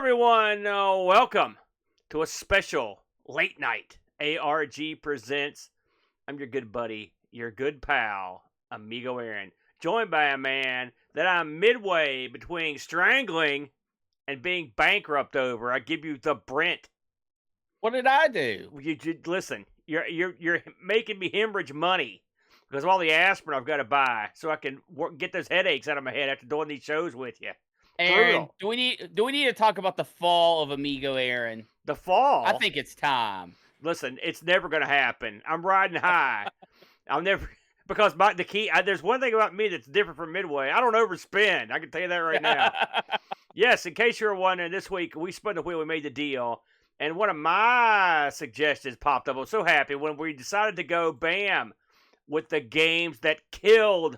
everyone. Welcome to a special late night ARG Presents. I'm your good buddy, your good pal, Amigo Aaron, joined by a man that I'm midway between strangling and being bankrupt over. I give you the Brent. What did I do? Listen. You're making me hemorrhage money because of all the aspirin I've got to buy so I can get those headaches out of my head after doing these shows with you. Aaron, Brutal. do we need to talk about the fall of Amigo Aaron? The fall. I think it's time. Listen, it's never going to happen. I'm riding high. I'll never, because there's one thing about me that's different from Midway. I don't overspend. I can tell you that right now. Yes, in case you're wondering, this week we spun the wheel, we made the deal, and one of my suggestions popped up. I was so happy when we decided to go bam with the games that killed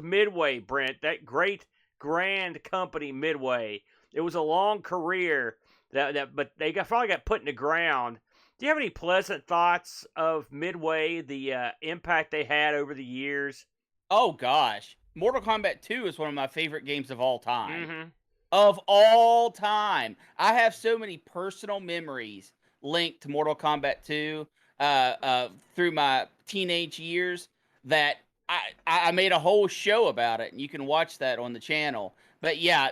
Midway, Brent, that great grand company Midway. It was a long career, but they finally got put in the ground. Do you have any pleasant thoughts of Midway, the impact they had over the years? Oh, gosh. Mortal Kombat 2 is one of my favorite games of all time. Mm-hmm. Of all time. I have so many personal memories linked to Mortal Kombat 2 through my teenage years that I made a whole show about it, and you can watch that on the channel. But yeah,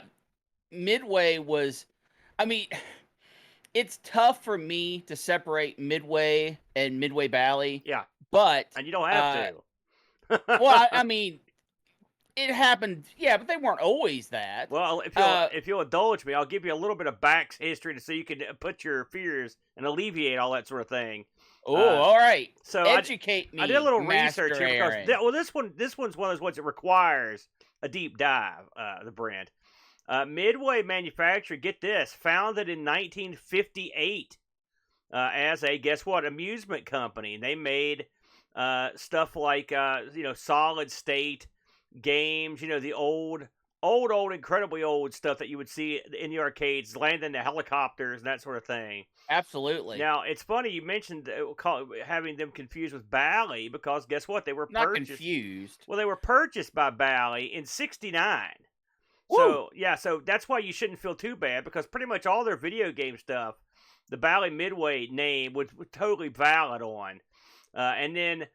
Midway was, I mean, it's tough for me to separate Midway and Midway Valley. Yeah. But And you don't have to. well, I mean, it happened, yeah, but they weren't always that. Well, if you'll indulge me, I'll give you a little bit of back history so you can put your fears and alleviate all that sort of thing. Oh, all right. So educate me. I did a little Master research here Aaron. because this one's one of those ones that requires a deep dive. The brand, Midway Manufacturing. Get this, founded in 1958 as a amusement company. And they made stuff like solid state games. The old, incredibly old stuff that you would see in the arcades, landing the helicopters and that sort of thing. Absolutely. Now, it's funny you mentioned having them confused with Bally because guess what? They were Not purchased. confused. Well, they were purchased by Bally in '69. Woo! So, yeah, so that's why you shouldn't feel too bad because pretty much all their video game stuff, the Bally Midway name was totally valid on. And then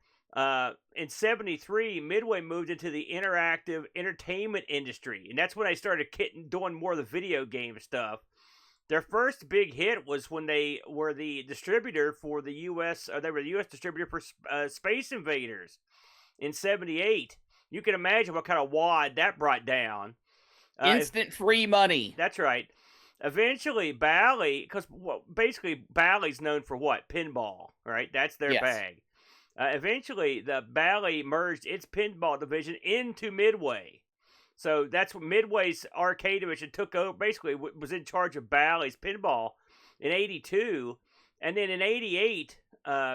in '73, Midway moved into the interactive entertainment industry, and that's when they started doing more of the video game stuff. Their first big hit was when they were the distributor for the U.S. They were the U.S. distributor for Space Invaders in '78. You can imagine what kind of wad that brought down. Instant free money. That's right. Eventually, Bally, because basically Bally's known for what? Pinball, right? That's their bag. Eventually, the Bally merged its pinball division into Midway. So that's what Midway's arcade division took over, basically was in charge of Bally's pinball in '82. And then in '88,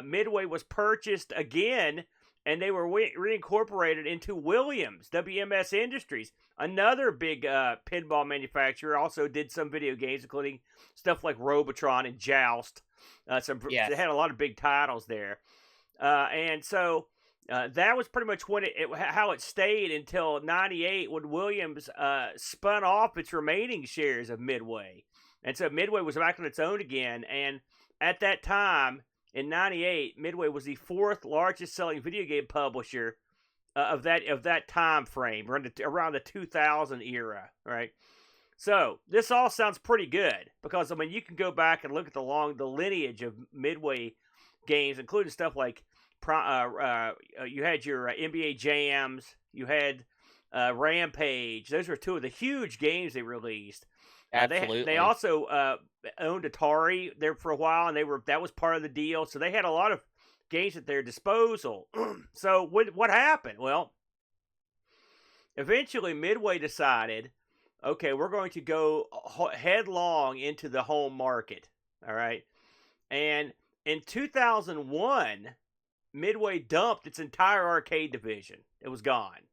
Midway was purchased again, and they were reincorporated into Williams, WMS Industries. Another big pinball manufacturer, also did some video games, including stuff like Robotron and Joust. They had a lot of big titles there. And so that was pretty much when how it stayed until '98 when Williams spun off its remaining shares of Midway. And so Midway was back on its own again. And at that time, in '98, Midway was the fourth largest selling video game publisher of that time frame, around the 2000 era, right? So this all sounds pretty good because you can go back and look at the lineage of Midway games, including stuff like you had your NBA Jams, you had Rampage. Those were two of the huge games they released. Absolutely. They also owned Atari there for a while, and that was part of the deal. So they had a lot of games at their disposal. So what happened? Well, eventually Midway decided, okay, we're going to go headlong into the home market. All right, and in 2001. Midway dumped its entire arcade division. It was gone.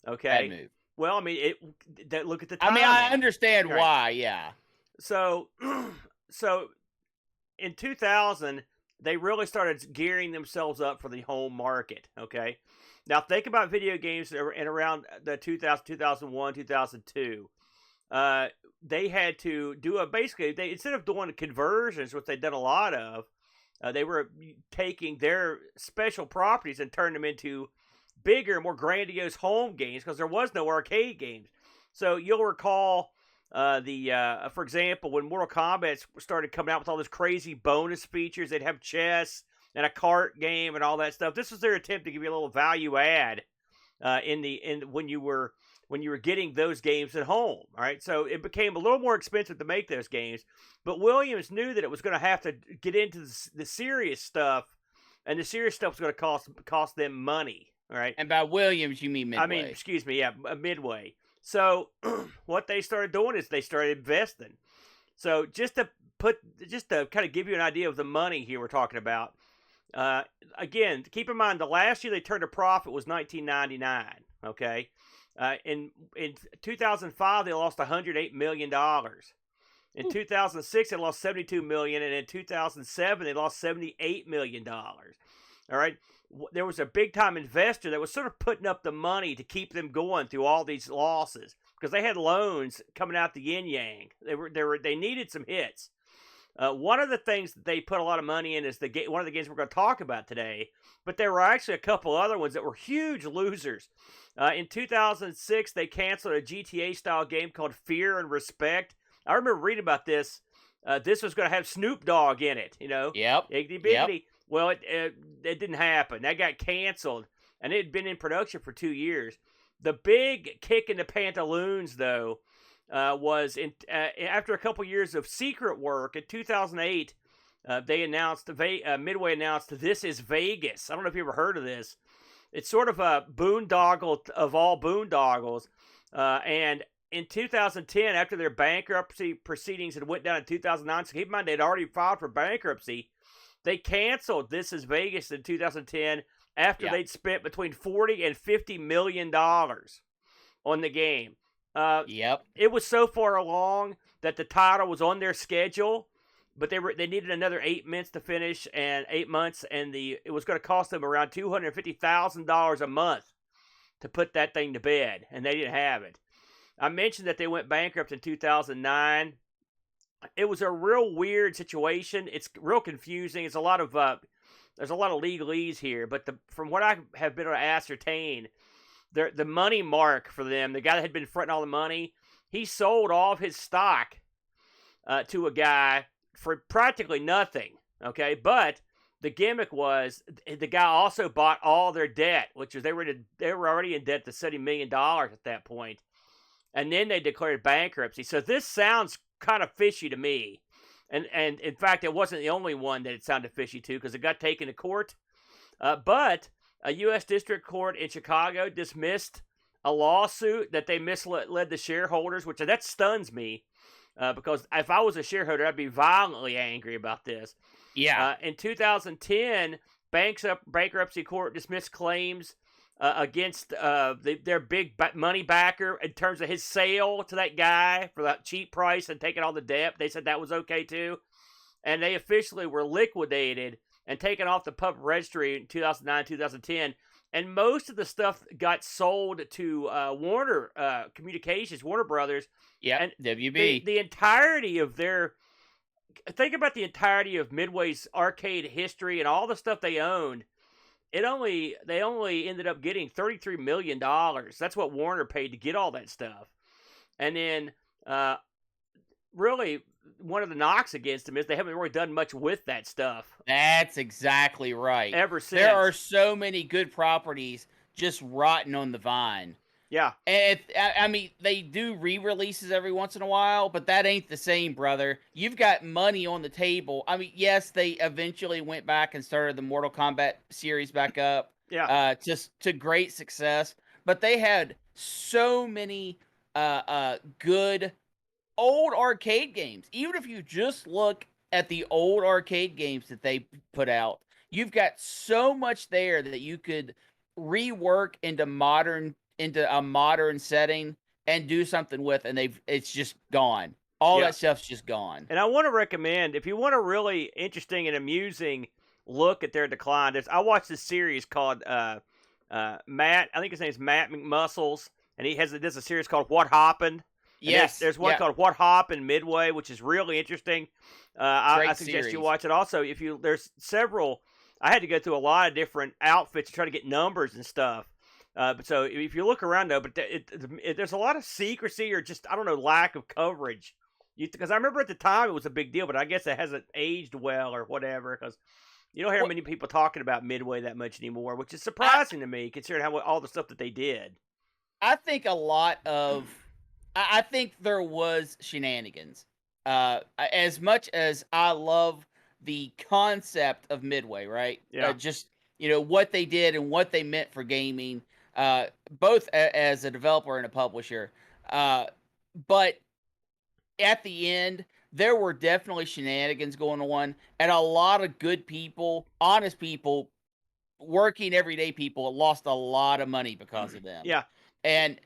Okay. Bad move. Well, look at the timing. I understand why, yeah. So in 2000, they really started gearing themselves up for the home market, okay? Now, think about video games in around the 2000, 2001, 2002. they had to do basically instead of doing conversions, which they've done a lot of, they were taking their special properties and turning them into bigger, more grandiose home games because there was no arcade games. So you'll recall for example, when Mortal Kombat started coming out with all this crazy bonus features, they'd have chess and a cart game and all that stuff. This was their attempt to give you a little value add when you were getting those games at home. All right, so it became a little more expensive to make those games, but Williams knew that it was going to have to get into the serious stuff, and the serious stuff was going to cost them money. All right, and by Williams you mean Midway? I mean, excuse me, yeah, Midway. So what they started doing is they started investing. So just to kind of give you an idea of the money here we're talking about. Again, keep in mind the last year they turned a profit was 1999. Okay, in 2005 they lost $108 million. In 2006 they lost $72 million, and in 2007 they lost $78 million. All right. There was a big-time investor that was sort of putting up the money to keep them going through all these losses because they had loans coming out the yin-yang. They needed some hits. One of the things that they put a lot of money in is one of the games we're going to talk about today, but there were actually a couple other ones that were huge losers. In 2006, they canceled a GTA-style game called Fear and Respect. I remember reading about this. This was going to have Snoop Dogg in it, you know? Yep. Iggy Biggity. Yep. Well, it didn't happen. That got canceled, and it had been in production for 2 years. The big kick in the pantaloons, though, was after a couple years of secret work in 2008. They announced Midway announced This Is Vegas. I don't know if you ever heard of this. It's sort of a boondoggle of all boondoggles, and in 2010, after their bankruptcy proceedings had went down in 2009, so keep in mind they'd already filed for bankruptcy. They canceled This Is Vegas in 2010 after they'd spent between $40 and $50 million on the game. It was so far along that the title was on their schedule, but they needed another 8 months to finish, and 8 months, and it was going to cost them around $250,000 a month to put that thing to bed, and they didn't have it. I mentioned that they went bankrupt in 2009. It was a real weird situation. It's real confusing. There's a lot of legalese here, but from what I have been able to ascertain, the money mark for them, the guy that had been fronting all the money, he sold all of his stock to a guy for practically nothing. Okay, but the gimmick was the guy also bought all their debt, which was they were already in debt to $70 million at that point, and then they declared bankruptcy. So this sounds kind of fishy to me, and in fact it wasn't the only one that it sounded fishy to, because it got taken to court, but a U.S. District Court in Chicago dismissed a lawsuit that they misled the shareholders, which that stuns me, because if I was a shareholder I'd be violently angry about this. In 2010, bankruptcy court dismissed claims against their big money backer in terms of his sale to that guy for that cheap price and taking all the debt. They said that was okay too. And they officially were liquidated and taken off the public registry in 2009, 2010. And most of the stuff got sold to Warner Communications, Warner Brothers. Yeah, and WB. The entirety of think about the entirety of Midway's arcade history and all the stuff they owned. They only ended up getting $33 million. That's what Warner paid to get all that stuff. And then, really, one of the knocks against them is they haven't really done much with that stuff. That's exactly right. Ever since. There are so many good properties just rotting on the vine. Yeah. And I mean, they do re-releases every once in a while, but that ain't the same, brother. You've got money on the table. I mean, yes, they eventually went back and started the Mortal Kombat series back up. Yeah. Just to great success. But they had so many good old arcade games. Even if you just look at the old arcade games that they put out, you've got so much there that you could rework into a modern setting and do something with, and it's just gone. All that stuff's just gone. And I want to recommend, if you want a really interesting and amusing look at their decline, I watched this series called Matt. I think his name's Matt McMuscles, and he does a series called What Happened. And Yes. there's one called What Happened Midway, which is really interesting. I suggest you watch it. Also, there's several. I had to go through a lot of different outfits to try to get numbers and stuff. But so if you look around though, but there's a lot of secrecy or just I don't know lack of coverage. Because I remember at the time it was a big deal, but I guess it hasn't aged well or whatever. Because you don't hear many people talking about Midway that much anymore, which is surprising to me considering all the stuff that they did. I think I think there was shenanigans. As much as I love the concept of Midway, right? Yeah. Just what they did and what they meant for gaming, both as a developer and a publisher. But at the end, there were definitely shenanigans going on, and a lot of good people, honest people, working everyday people lost a lot of money because of them. Yeah. And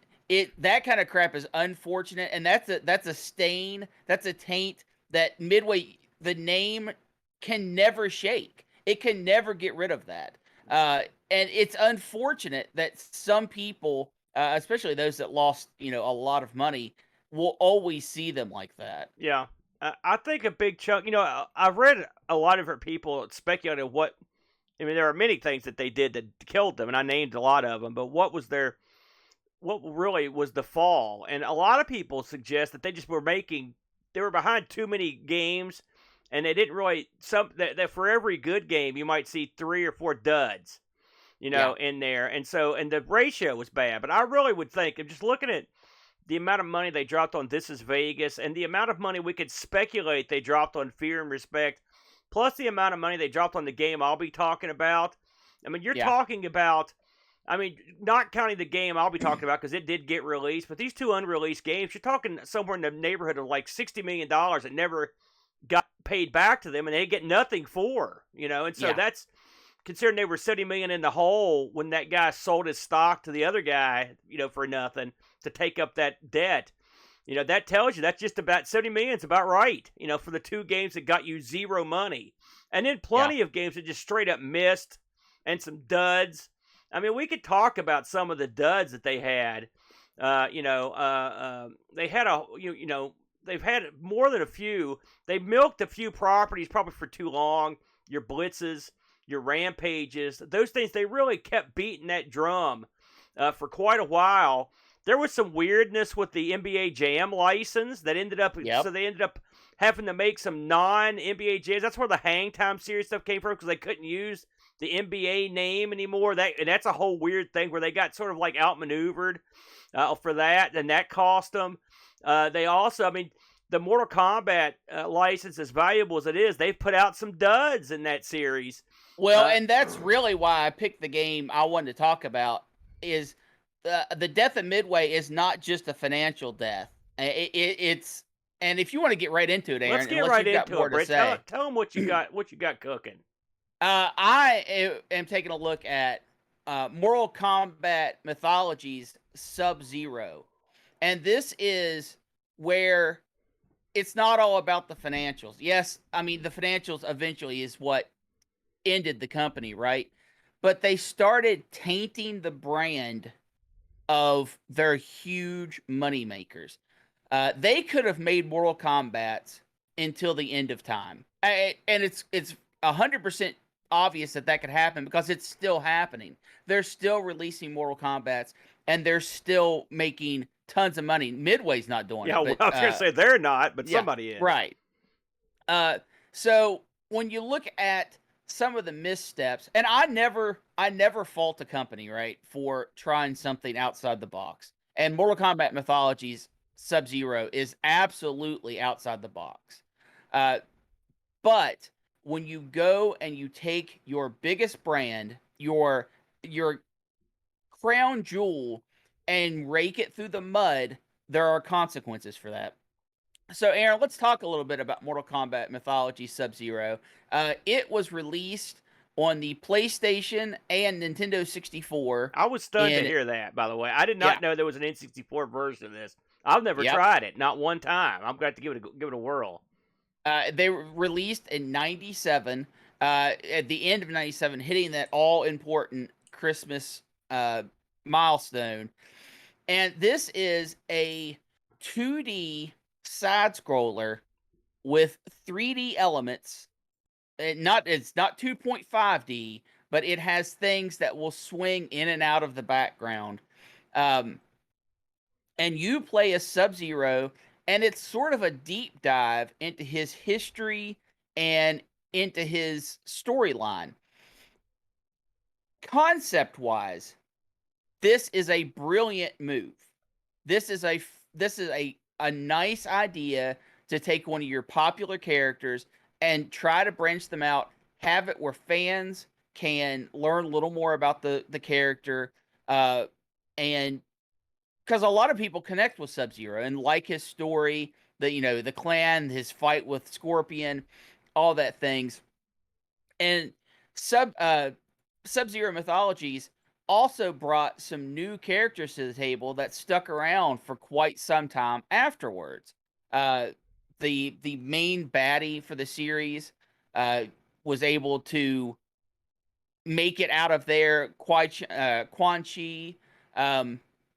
that kind of crap is unfortunate, and that's a stain, that's a taint that Midway, the name, can never shake. It can never get rid of that. And it's unfortunate that some people, especially those that lost, a lot of money, will always see them like that. Yeah. I think a big chunk, I've read a lot of different people speculating there are many things that they did that killed them, and I named a lot of them, but what really was the fall? And a lot of people suggest that they just they were behind too many games, and they didn't really, that for every good game, you might see 3 or 4 duds, in there. And the ratio was bad, but I really would think, I'm just looking at the amount of money they dropped on This Is Vegas and the amount of money we could speculate they dropped on Fear and Respect, plus the amount of money they dropped on the game I'll be talking about. I mean, you're talking about, not counting the game I'll be talking about because it did get released, but these 2 unreleased games, you're talking somewhere in the neighborhood of like $60 million that never got paid back to them, and they get nothing for, and so that's, considering they were $70 million in the hole when that guy sold his stock to the other guy, for nothing to take up that debt. That tells you that's just about $70 million is about right, for the 2 games that got you 0 money. And then plenty of games that just straight up missed and some duds. We could talk about some of the duds that they had. They had they've had more than a few. They milked a few properties probably for too long. Your Blitzes, your Rampages, those things, they really kept beating that drum for quite a while. There was some weirdness with the NBA Jam license that ended up, so they ended up having to make some non-NBA Jams. That's where the Hang Time series stuff came from, because they couldn't use the NBA name anymore. That's a whole weird thing where they got sort of like outmaneuvered for that, and that cost them. They also, the Mortal Kombat license, as valuable as it is, they've put out some duds in that series. Well, and that's really why I picked the game I wanted to talk about, is the death of Midway is not just a financial death. It's, and if you want to get right into it, Aaron, let's get right into it, Brent. Tell them what you got cooking. I am taking a look at Mortal Kombat Mythologies Sub-Zero, and this is where it's not all about the financials. Yes, the financials eventually is what ended the company, right? But they started tainting the brand of their huge money makers. They could have made Mortal Kombat until the end of time, and it's 100% obvious that could happen because it's still happening. They're still releasing Mortal Kombats, and they're still making tons of money. Midway's not doing it. Yeah, I was going to say they're not, but somebody is. Right. So when you look at some of the missteps, and I never fault a company, right, for trying something outside the box. And Mortal Kombat Mythologies Sub-Zero is absolutely outside the box. But when you go and you take your biggest brand, your crown jewel, and rake it through the mud, there are consequences for that. So, Aaron, let's talk a little bit about Mortal Kombat Mythology Sub-Zero. It was released on the PlayStation and Nintendo 64. I was stunned to hear that, by the way. I did not know there was an N64 version of this. I've never tried it, not one time. I'm going to have to give it a whirl. They were released in 97, at the end of 97, hitting that all-important Christmas milestone. And this is a 2D side scroller with 3D elements. It's not 2.5D, but it has things that will swing in and out of the background. Um, and you play as Sub-Zero, and it's sort of a deep dive into his history and into his storyline. Concept wise, this is a brilliant move. This is a nice idea to take one of your popular characters and try to branch them out, have it where fans can learn a little more about the character, and because a lot of people connect with Sub-Zero and like his story, the clan, his fight with Scorpion, all that things. And Sub-Zero Mythologies also brought some new characters to the table that stuck around for quite some time afterwards. The main baddie for the series was able to make it out of there. Quan Chi.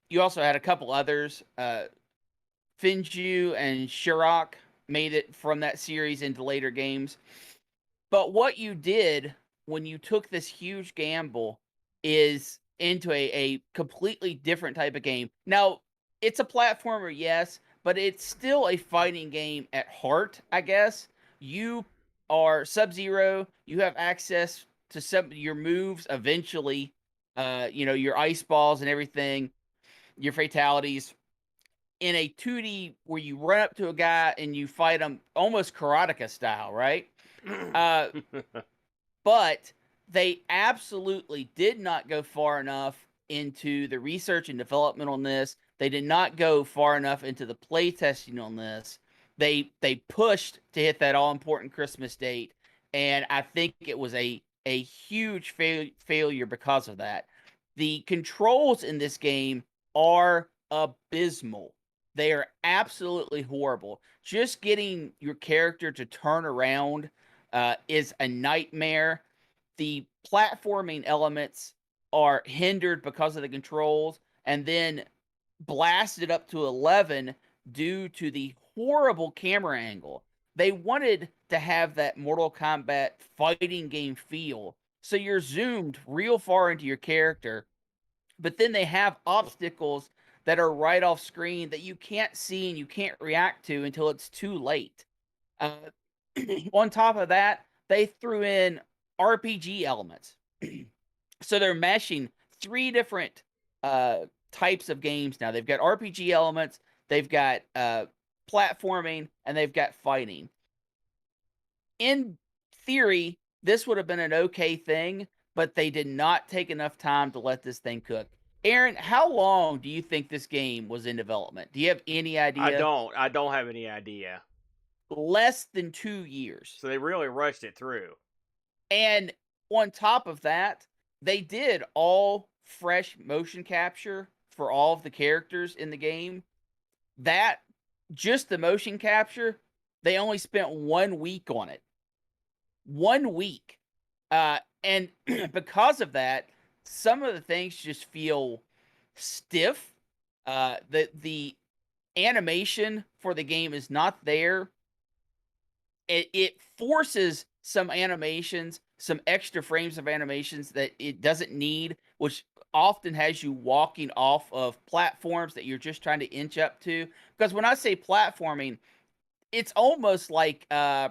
You also had a couple others. Finju and Shirok made it from that series into later games. But what you did when you took this huge gamble is into a completely different type of game. Now, it's a platformer, yes, but it's still a fighting game at heart, I guess. You are Sub-Zero. You have access to some your moves eventually. Your ice balls and everything, your fatalities. In a 2D where you run up to a guy and you fight him almost karateka style, right? But they absolutely did not go far enough into the research and development on this. They did not go far enough into the playtesting on this. They pushed to hit that all important Christmas date, and I think it was a huge failure because of that. The controls in this game are abysmal. They are absolutely horrible. Just getting your character to turn around is a nightmare. The platforming elements are hindered because of the controls, and then blasted up to 11 due to the horrible camera angle. They wanted to have that Mortal Kombat fighting game feel, so you're zoomed real far into your character, but then they have obstacles that are right off screen that you can't see and you can't react to until it's too late. Uh, on top of that, they threw in RPG elements. So they're meshing three different types of games now. They've got RPG elements, they've got platforming, and they've got fighting. In theory, this would have been an okay thing, but they did not take enough time to let this thing cook. Aaron, how long do you think this game was in development? Do you have any idea? I don't have any idea. Less than 2 years. So they really rushed it through. And on top of that, they did all fresh motion capture for all of the characters in the game. That, just the motion capture, they only spent 1 week on it. 1 week. And because of that, some of the things just feel stiff. The animation for the game is not there. It forces some animations, some extra frames of animations that it doesn't need, which often has you walking off of platforms that you're just trying to inch up to. Because when I say platforming, it's almost like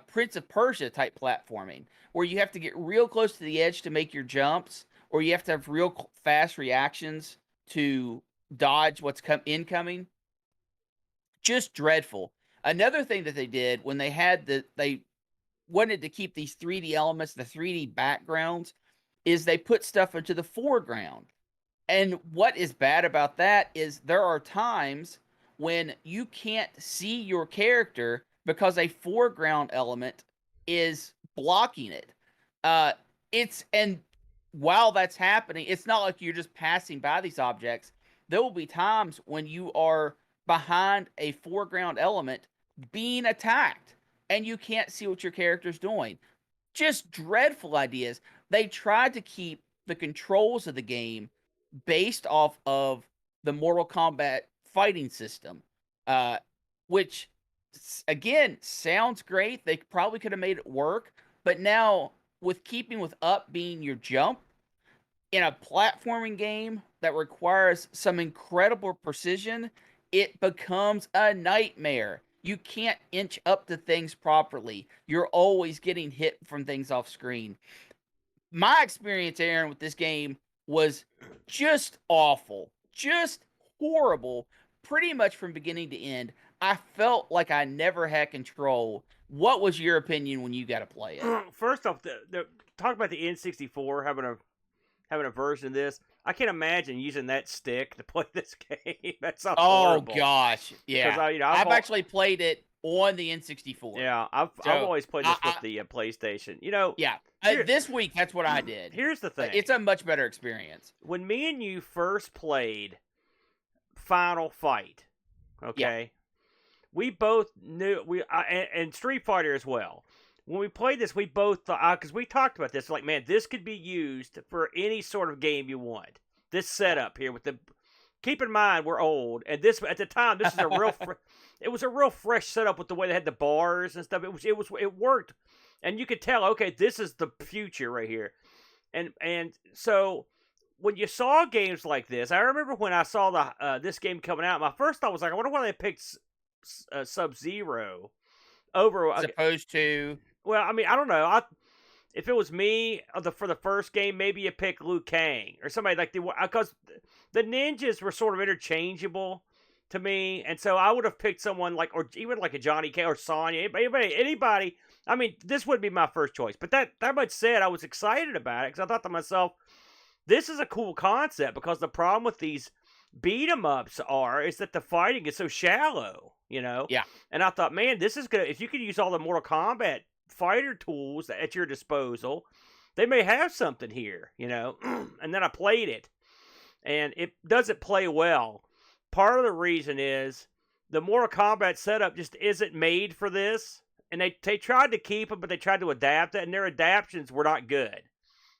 Prince of Persia type platforming, where you have to get real close to the edge to make your jumps, or you have to have real fast reactions to dodge what's incoming. Just dreadful. Another thing that they did when they wanted to keep these 3D elements, the 3D backgrounds, is they put stuff into the foreground. And what is bad about that is there are times when you can't see your character because a foreground element is blocking it. And while that's happening, it's not like you're just passing by these objects. There will be times when you are behind a foreground element being attacked and you can't see what your character's doing. Just dreadful ideas. They tried to keep the controls of the game based off of the Mortal Kombat fighting system. which again sounds great. They probably could have made it work, but now with keeping with up being your jump in a platforming game that requires some incredible precision, it becomes a nightmare. You can't inch up to things properly. You're always getting hit from things off screen. My experience, Aaron, with this game was just awful, just horrible, pretty much from beginning to end. I felt like I never had control. What was your opinion when you got to play it? First off, talk about the N64 having a version of this. I can't imagine using that stick to play this game. That sounds horrible. Oh gosh, yeah. I've actually played it on the N64. Yeah, I've always played this with the PlayStation. Yeah. This week, that's what I did. Here's the thing. It's a much better experience. When me and you first played Final Fight, okay, we both knew and Street Fighter as well. When we played this, we both thought, because we talked about this, like, man, this could be used for any sort of game you want. This setup here with the, keep in mind we're old, and this at the time this is a real, it was a real fresh setup with the way they had the bars and stuff. It worked, and you could tell, okay, this is the future right here, and so when you saw games like this, I remember when I saw this game coming out, my first thought was like, I wonder why they picked Sub-Zero over as opposed to. Well, I mean, I don't know. If it was me for the first game, maybe you pick Liu Kang or somebody like because the ninjas were sort of interchangeable to me, and so I would have picked someone like, or even like a Johnny Cage or Sonya, anybody. I mean, this would be my first choice. But that much said, I was excited about it because I thought to myself, this is a cool concept, because the problem with these beat 'em ups is that the fighting is so shallow, Yeah. And I thought, man, this is good. If you could use all the Mortal Kombat fighter tools at your disposal, they may have something here, And then I played it, and it doesn't play well. Part of the reason is the Mortal Kombat setup just isn't made for this, and they tried to keep it, but they tried to adapt it, and their adaptations were not good.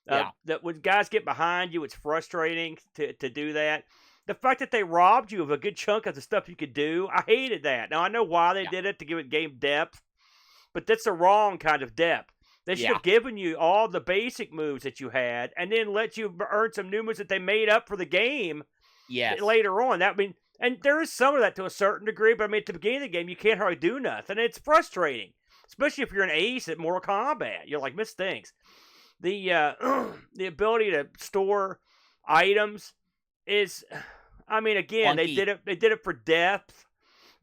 That when guys get behind you, it's frustrating to do that. The fact that they robbed you of a good chunk of the stuff you could do, I hated that. Now, I know why they did it, to give it game depth, but that's the wrong kind of depth. They should have given you all the basic moves that you had, and then let you earn some new moves that they made up for the game later on. And there is some of that to a certain degree, but I mean, at the beginning of the game, you can't hardly do nothing. It's frustrating, especially if you're an ace at Mortal Kombat. You're like, miss things. The ability to store items is, I mean, again, clunky. They did it for depth,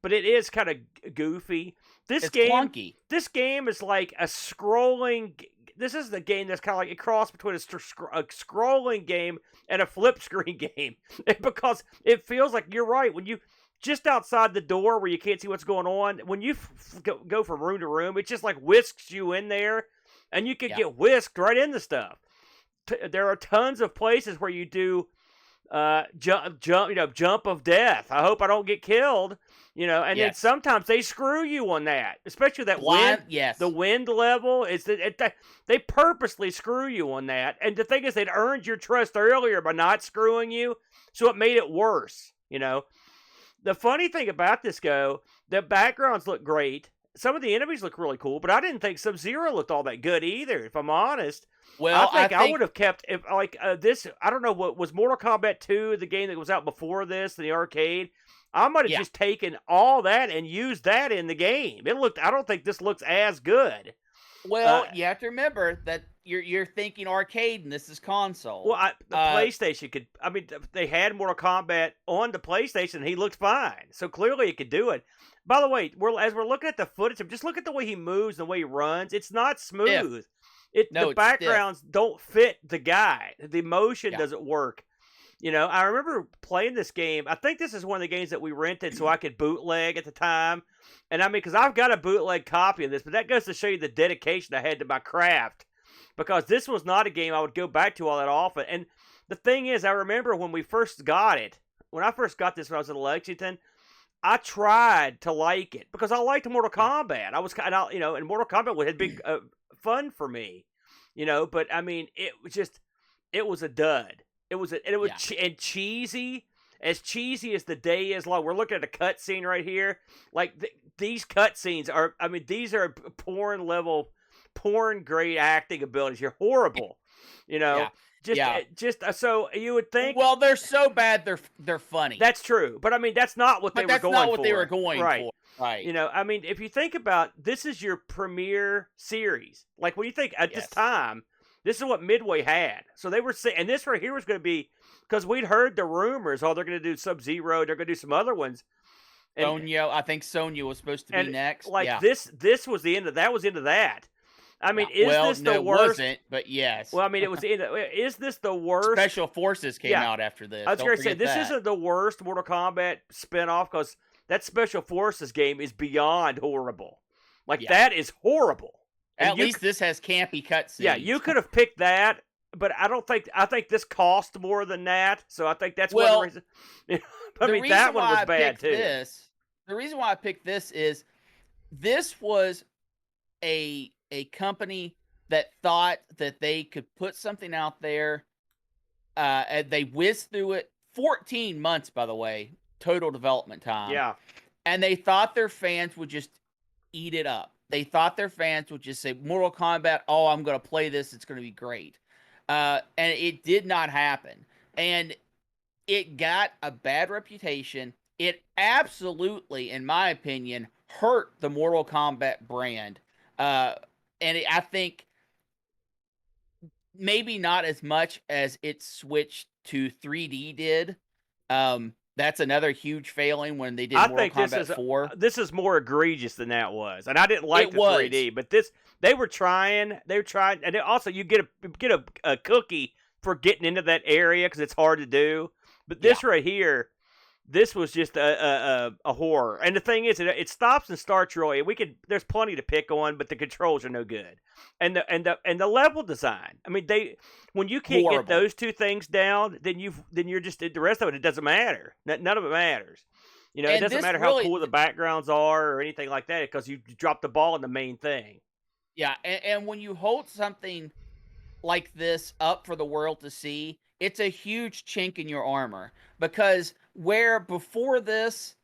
but it is kind of goofy. It's clunky. This game is like a scrolling. This is the game that's kind of like a cross between a scrolling game and a flip screen game, because it feels like, you're right, when you just outside the door where you can't see what's going on, when you go from room to room, it just like whisks you in there, and you could get whisked right into stuff. There are tons of places where you do jump of death. I hope I don't get killed, and then sometimes they screw you on that, especially that wind. Yes. The wind level is that they purposely screw you on that. And the thing is, they'd earned your trust earlier by not screwing you, so it made it worse. The funny thing about this, the backgrounds look great. Some of the enemies look really cool, but I didn't think Sub-Zero looked all that good either, if I'm honest. Well, I think I would have kept, if this, I don't know, what was Mortal Kombat 2, the game that was out before this in the arcade. I might have just taken all that and used that in the game. I don't think this looks as good. Well, you have to remember that you're thinking arcade and this is console. Well, the PlayStation could, I mean, they had Mortal Kombat on the PlayStation and he looked fine. So clearly he could do it. By the way, as we're looking at the footage, just look at the way he moves and the way he runs. It's not smooth. The backgrounds don't fit the guy. The motion doesn't work. I remember playing this game. I think this is one of the games that we rented so I could bootleg at the time. And I mean, because I've got a bootleg copy of this, but that goes to show you the dedication I had to my craft. Because this was not a game I would go back to all that often. And the thing is, I remember when we first got it, when I first got this when I was in Lexington, I tried to like it because I liked Mortal Kombat. I was kind of, and Mortal Kombat had been fun for me, but I mean, it was a dud. It was cheesy. as cheesy as the day is long, we're looking at a cutscene right here. Like these cutscenes are, I mean, these are porn level, porn grade acting abilities. You're horrible, you know. Yeah. Just so you would think. Well, they're so bad they're funny. That's true, but I mean that's not what they were going for. That's not what they were going right. for. Right. You know, I mean, if you think about this is your premiere series. Like when you think at this time, this is what Midway had. So they were saying, and this right here was going to be because we'd heard the rumors. Oh, they're going to do Sub-Zero. They're going to do some other ones. And, Sonya, I think Sonya was supposed to be next. Like this was the end of that. Was into that. I mean, is this the worst? It wasn't, but yes. Well, I mean, it was. Is this the worst? Special Forces came out after this. I was going to say this isn't the worst Mortal Kombat spinoff because that Special Forces game is beyond horrible. Like that is horrible. At least this has campy cutscenes. Yeah, you could have picked that, but I don't think. I think this cost more than that, so I think that's one of the reasons. I mean, that one was bad too. The reason why I picked this is this was a company that thought that they could put something out there. And they whizzed through it. 14 months, by the way, total development time. Yeah. And they thought their fans would just eat it up. They thought their fans would just say, Mortal Kombat, oh, I'm going to play this. It's going to be great. And it did not happen. And it got a bad reputation. It absolutely, in my opinion, hurt the Mortal Kombat brand. I think maybe not as much as it switched to 3D did. That's another huge failing when they did Mortal Kombat 4. This is more egregious than that was. And I didn't like the 3D, but they were trying, and also you get a cookie for getting into that area because it's hard to do. But this right here, this was just a horror. And the thing is, it stops and starts really. There's plenty to pick on, but the controls are no good. And the level design. I mean, when you can't get those two things down, then you're just the rest of it doesn't matter. None of it matters. You know, it doesn't matter how cool the backgrounds are or anything like that because you dropped the ball on the main thing. Yeah, and when you hold something like this up for the world to see, it's a huge chink in your armor because where before this,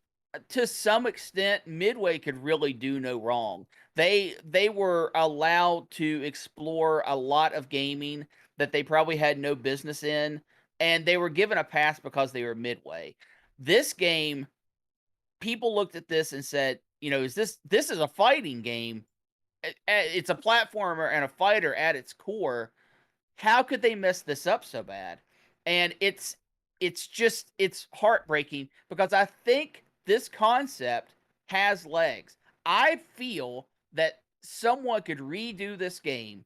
to some extent, Midway could really do no wrong. They were allowed to explore a lot of gaming that they probably had no business in, and they were given a pass because they were Midway. This game, people looked at this and said, you know, this is a fighting game. It's a platformer and a fighter at its core. How could they mess this up so bad? And it's heartbreaking because I think this concept has legs. I feel that someone could redo this game,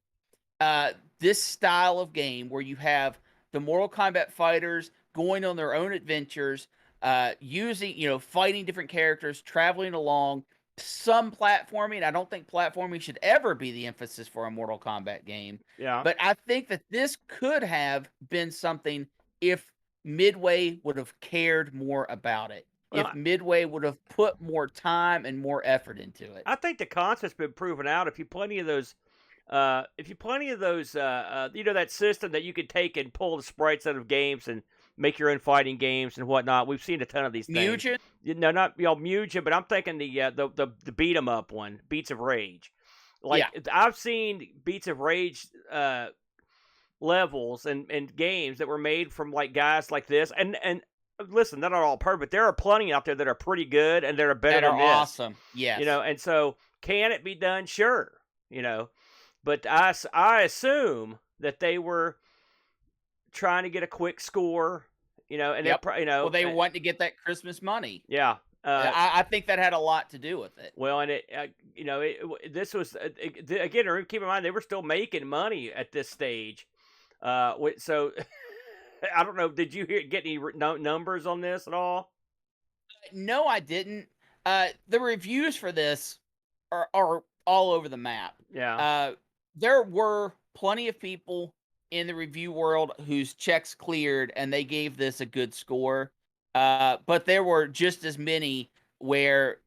this style of game where you have the Mortal Kombat fighters going on their own adventures, fighting different characters, traveling along, some platforming. I don't think platforming should ever be the emphasis for a Mortal Kombat game. Yeah. But I think that this could have been something if Midway would have cared more about it. Well, if Midway would have put more time and more effort into it. I think the concept's been proven out. If you plenty of those, that system that you could take and pull the sprites out of games and make your own fighting games and whatnot. We've seen a ton of these things. Mugen? No, not Mugen, but I'm thinking the beat 'em up one, Beats of Rage. I've seen Beats of Rage levels and games that were made from like guys like this. And listen, they're not all perfect. There are plenty out there that are pretty good and that are better than this. Awesome. Yes. You know, and so can it be done? Sure. You know, but I assume that they were trying to get a quick score. You know, and they want to get that Christmas money. Yeah. I think that had a lot to do with it. Well, and this was again. Keep in mind they were still making money at this stage. So I don't know. Did you get any numbers on this at all? No, I didn't. The reviews for this are all over the map. Yeah. There were plenty of people in the review world whose checks cleared and they gave this a good score. But there were just as many where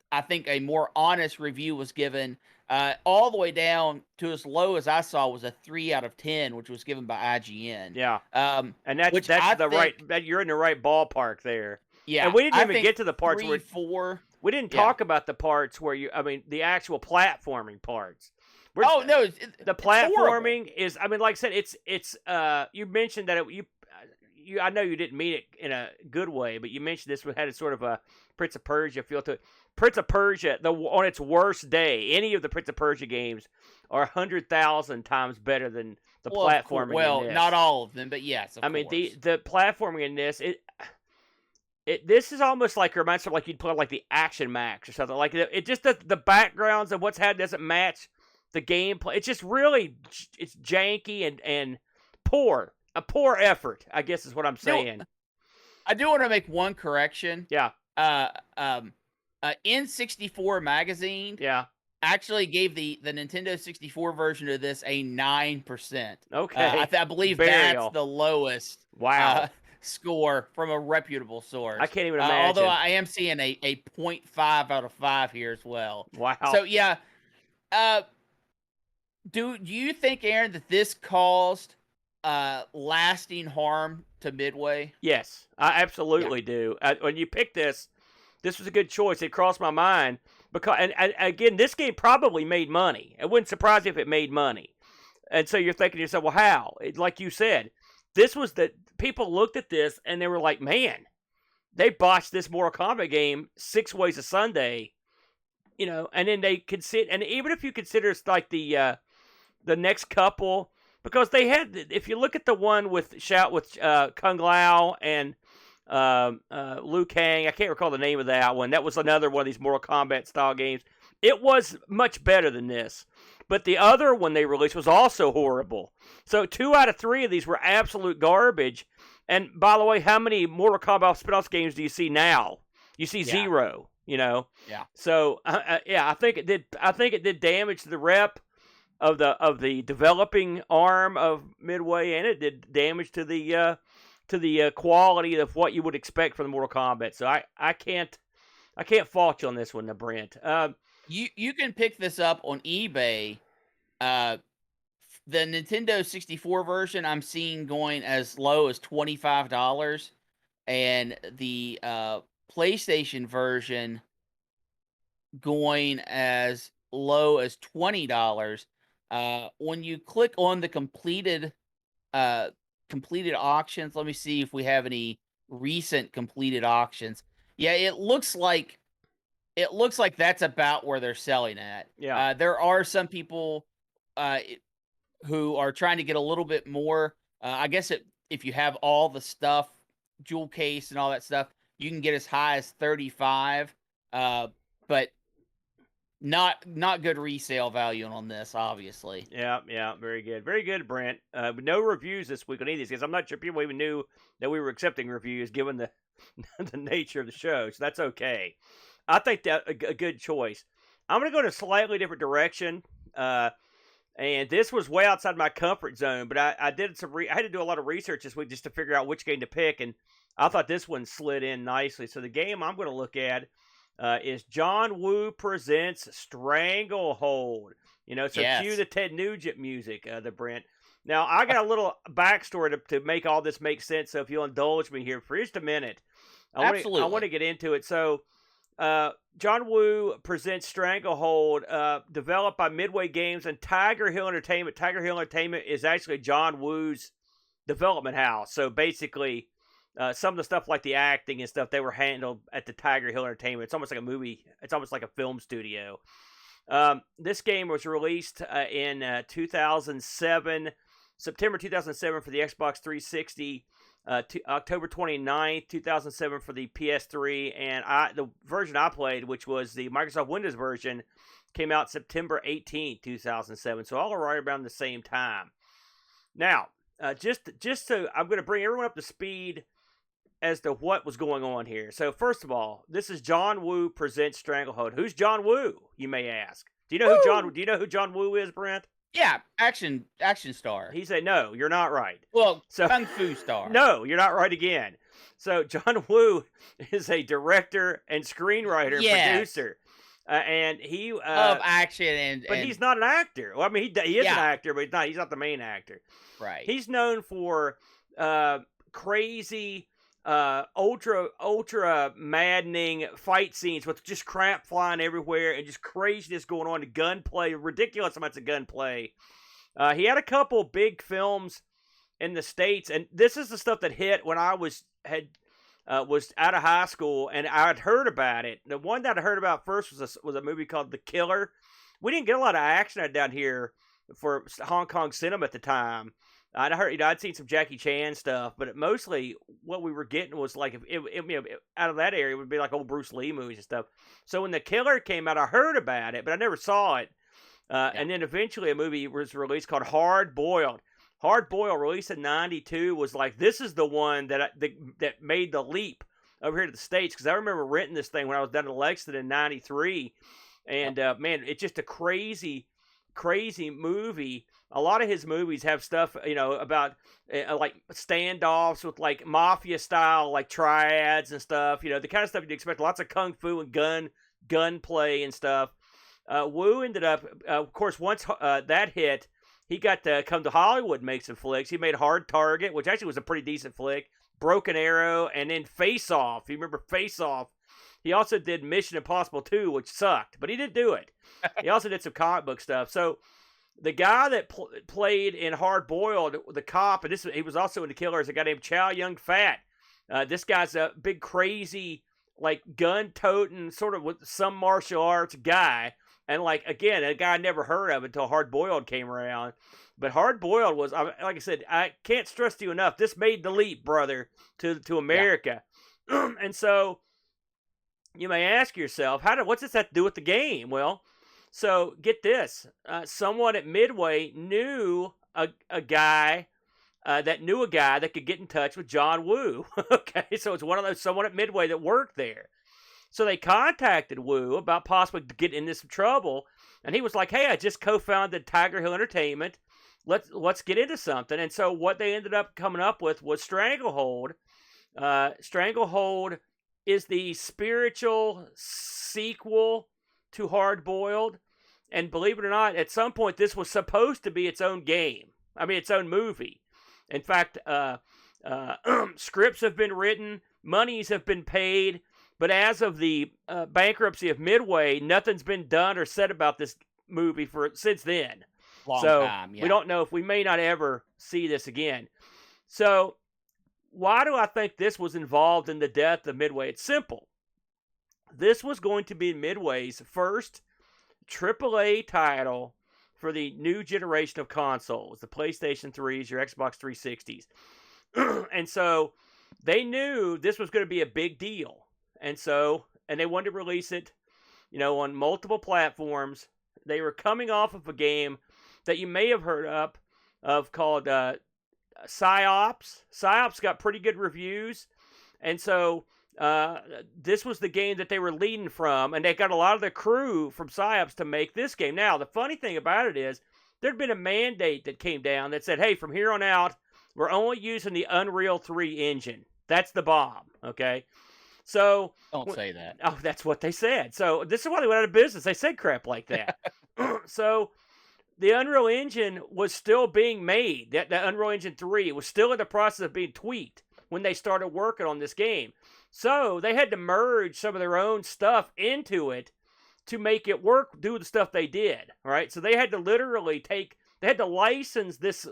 I think a more honest review was given. all the way down to as low as I saw was a 3 out of 10, which was given by IGN. Yeah. And that's right. You're in the right ballpark there. Yeah. And we didn't even get to the parts 3, 4. We didn't talk about the parts where the actual platforming parts. The platforming is, like I said, it's you mentioned that I know you didn't mean it in a good way, but you mentioned this had a sort of a Prince of Persia feel to it. Prince of Persia, on its worst day, any of the Prince of Persia games are 100,000 times better than the platforming in this. Not all of them, but yes, of course. The platforming in this, this is almost like, reminds me of like you'd play like the Action Max or something. Like it just the backgrounds of what's happening doesn't match the gameplay. It's just really, it's janky and poor. A poor effort, I guess is what I'm saying. I do want to make one correction. Yeah. N64 magazine. Yeah. Actually gave the Nintendo 64 version of this a 9%. Okay. I believe that's the lowest. Wow. Score from a reputable source. I can't even imagine. Although I am seeing a 0.5 out of 5 here as well. Wow. So yeah. Do you think, Aaron, that this caused lasting harm to Midway? Yes, I absolutely do. When you picked this was a good choice. It crossed my mind because, and again, this game probably made money. It wouldn't surprise you if it made money. And so you're thinking to yourself, well, how? Like you said, this was people looked at this and they were like, man, they botched this Mortal Kombat game 6 ways a Sunday, and then they consider, and even if you consider it's like the next couple. Because they had, if you look at the one with Kung Lao and Liu Kang, I can't recall the name of that one. That was another one of these Mortal Kombat style games. It was much better than this. But the other one they released was also horrible. So 2 out of 3 of these were absolute garbage. And by the way, how many Mortal Kombat spin-off games do you see now? You see 0, Yeah. So I think it did. I think it did damage to the rep of the developing arm of Midway, and it did damage to the quality of what you would expect from the Mortal Kombat. So I can't fault you on this one, Brent. You can pick this up on eBay. The Nintendo 64 version I'm seeing going as low as $25, and the PlayStation version going as low as $20. When you click on the completed auctions, let me see if we have any recent completed auctions. Yeah, it looks like that's about where they're selling at. Yeah. There are some people who are trying to get a little bit more. I guess if you have all the stuff, jewel case and all that stuff, you can get as high as 35. But not good resale value on this, obviously. Yeah, very good, Brent. No reviews this week on any of these because I'm not sure people even knew that we were accepting reviews given the the nature of the show. So that's okay. I think that a good choice. I'm going to go in a slightly different direction, and this was way outside my comfort zone. But I did I had to do a lot of research this week just to figure out which game to pick, and I thought this one slid in nicely. So the game I'm going to look at is John Woo Presents Stranglehold. So cue the Ted Nugent music, the Brent. Now, I got a little backstory to make all this make sense, so if you'll indulge me here for just a minute. Absolutely. I want to get into it. So, John Woo Presents Stranglehold, developed by Midway Games and Tiger Hill Entertainment. Tiger Hill Entertainment is actually John Woo's development house. So, basically, some of the stuff like the acting and stuff, they were handled at the Tiger Hill Entertainment. It's almost like a movie. It's almost like a film studio. This game was released in 2007, September 2007 for the Xbox 360, October 29th, 2007 for the PS3, and the version I played, which was the Microsoft Windows version, came out September 18th, 2007. So all are right around the same time. Now, just so I'm going to bring everyone up to speed as to what was going on here. So first of all, this is John Woo Presents Stranglehold. Who's John Woo, you may ask? Do you know who John Woo is, Brent? Yeah, action star. He said, no, you're not right. Well, kung fu star. No, you're not right again. So John Woo is a director and screenwriter, producer. and he of action but and he's not an actor. Well, I mean, he is an yeah, actor, but he's not the main actor. right. He's known for crazy, ultra maddening fight scenes with just crap flying everywhere and just craziness going on. The gunplay, ridiculous amounts of gunplay. He had a couple big films in the States, and this is the stuff that hit when I was out of high school, and I had heard about it. The one that I heard about first was a movie called The Killer. We didn't get a lot of action down here for Hong Kong cinema at the time. I heard, I'd seen some Jackie Chan stuff, but mostly what we were getting was like, out of that area, it would be like old Bruce Lee movies and stuff. So when The Killer came out, I heard about it, but I never saw it. And then eventually a movie was released called Hard Boiled. Hard Boiled, released in ¡92, was like, this is the one that made the leap over here to the States, because I remember renting this thing when I was down in Lexington in '93, and man, it's just a crazy movie. A lot of his movies have stuff, about like standoffs with like mafia style, like triads and stuff. The kind of stuff you'd expect. Lots of kung fu and gunplay and stuff. Woo ended up, of course, once that hit, he got to come to Hollywood and make some flicks. He made Hard Target, which actually was a pretty decent flick, Broken Arrow, and then Face Off. You remember Face Off? He also did Mission Impossible 2, which sucked, but he did do it. He also did some comic book stuff. So the guy that played in Hard Boiled, the cop, and he was also in The Killer, is a guy named Chow Yun-fat. This guy's a big, crazy, like gun-toting, sort of with some martial arts guy. And like, again, a guy I never heard of until Hard Boiled came around. But Hard Boiled was, like I said, I can't stress to you enough, this made the leap, brother, to America. Yeah. And so you may ask yourself, what's this have to do with the game? Well, so get this. Someone at Midway knew a guy that knew a guy that could get in touch with John Woo. Okay, so it's someone at Midway that worked there. So they contacted Woo about possibly getting into some trouble, and he was like, "Hey, I just co-founded Tiger Hill Entertainment. Let's get into something." And so what they ended up coming up with was Stranglehold. Stranglehold is the spiritual sequel to Hard Boiled, and believe it or not, at some point this was supposed to be its own game. I mean, its own movie. In fact, scripts have been written, monies have been paid. But as of the bankruptcy of Midway, nothing's been done or said about this movie since then. Long time, yeah. We don't know if we may not ever see this again. So why do I think this was involved in the death of Midway? It's simple. This was going to be Midway's first AAA title for the new generation of consoles, the PlayStation 3s, your Xbox 360s. And so they knew this was going to be a big deal. And they wanted to release it, on multiple platforms. They were coming off of a game that you may have heard of called PsyOps. PsyOps got pretty good reviews. And so this was the game that they were leading from, and they got a lot of the crew from PsyOps to make this game. Now, the funny thing about it is there'd been a mandate that came down that said, hey, from here on out, we're only using the Unreal 3 engine. That's the bomb, okay? So don't say that. Oh, that's what they said. So this is why they went out of business. They said crap like that. So the Unreal Engine was still being made. The Unreal Engine 3 was still in the process of being tweaked when they started working on this game. So they had to merge some of their own stuff into it to make it work, do the stuff they did. Right? So they had to literally license this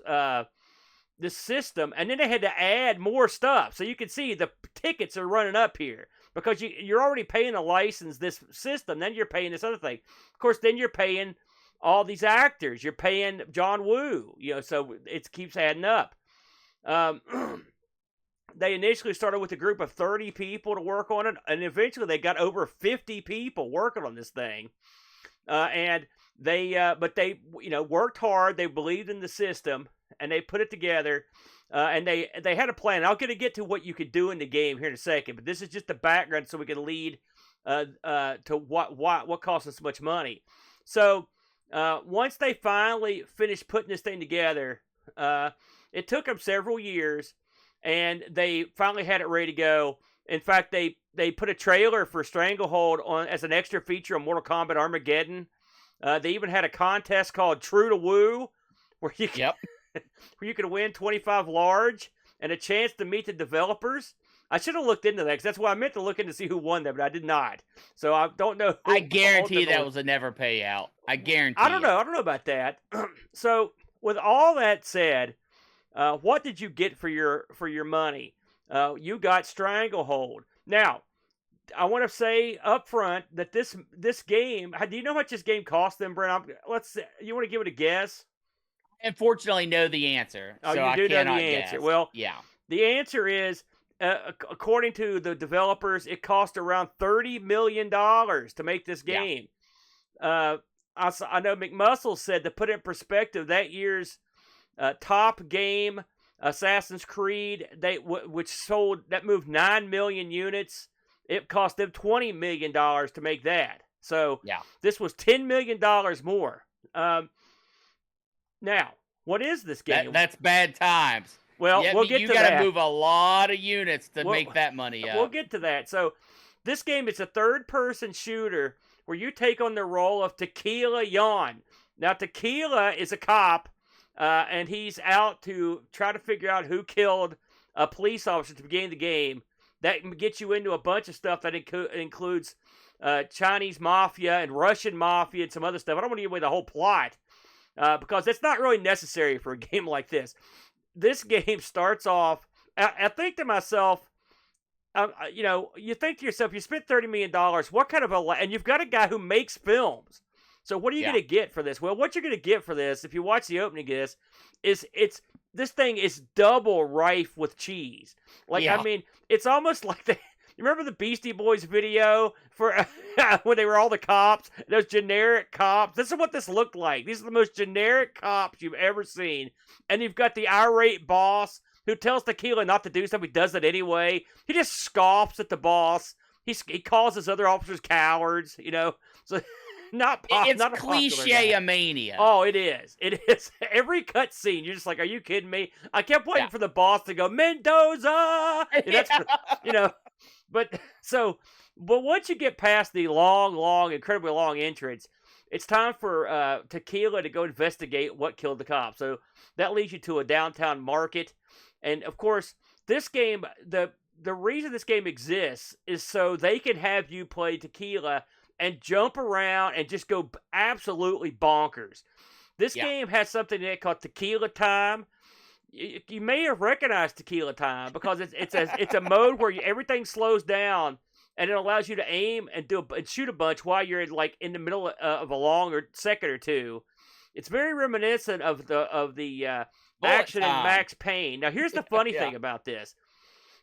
this system, and then they had to add more stuff. So you can see the tickets are running up here because you're already paying to license this system. Then you're paying this other thing. Of course, then you're paying all these actors. You're paying John Woo. So it keeps adding up. They initially started with a group of 30 people to work on it, and eventually they got over 50 people working on this thing. And they worked hard. They believed in the system, and they put it together, and they had a plan. I'm going to get to what you could do in the game here in a second, but this is just the background so we can lead to what cost us so much money. So once they finally finished putting this thing together, it took them several years, and they finally had it ready to go. In fact, they put a trailer for Stranglehold on as an extra feature on Mortal Kombat Armageddon. They even had a contest called True to Woo, where you where you could win 25 large and a chance to meet the developers. I should have looked into that because that's why I meant to look in to see who won that, but I did not. So I don't know. I guarantee that was a never payout. I guarantee. I don't know. I don't know about that. So with all that said, what did you get for your money? You got Stranglehold. Now, I want to say up front that this game. Do you know how much this game cost them, Brent? You want to give it a guess? I unfortunately know the answer. Oh, so you do know the guess. answer. Well, yeah. The answer is, according to the developers, it cost around $30 million to make this game. Yeah. I know McMuscle said, to put it in perspective, that year's top game, Assassin's Creed, that moved 9 million units. It cost them $20 million to make that. So this was $10 million more. Now, what is this game? That's bad times. Well, we'll get to that. You got to move a lot of units to make that money up. We'll get to that. So this game is a third-person shooter where you take on the role of Tequila Yon. Now, Tequila is a cop, and he's out to try to figure out who killed a police officer to begin the game. That gets you into a bunch of stuff that includes Chinese mafia and Russian mafia and some other stuff. I don't want to give away the whole plot because it's not really necessary for a game like this. This game starts off, I think to myself, you think to yourself, you spent $30 million, what kind of and you've got a guy who makes films. So what are you going to get for this? Well, what you're going to get for this, if you watch the opening of this, is this thing is double rife with cheese. I mean, it's almost like you remember the Beastie Boys video for when they were all the cops, those generic cops? This is what this looked like. These are the most generic cops you've ever seen. And you've got the irate boss who tells Tequila not to do something. He does it anyway. He just scoffs at the boss. He calls his other officers cowards, So it's cliche mania. Oh, it is. It is. Every cutscene, you're just like, are you kidding me? I kept waiting for the boss to go, Mendoza! But once you get past the long, incredibly long entrance, it's time for Tequila to go investigate what killed the cop. So that leads you to a downtown market. And, of course, this game, the reason this game exists is so they can have you play Tequila and jump around and just go absolutely bonkers. This game has something in it called Tequila Time. You may have recognized Tequila Time because it's a mode where everything slows down and it allows you to aim and shoot a bunch while you're in the middle of a long second or two. It's very reminiscent of the action in Max Payne. Now, here's the funny thing about this.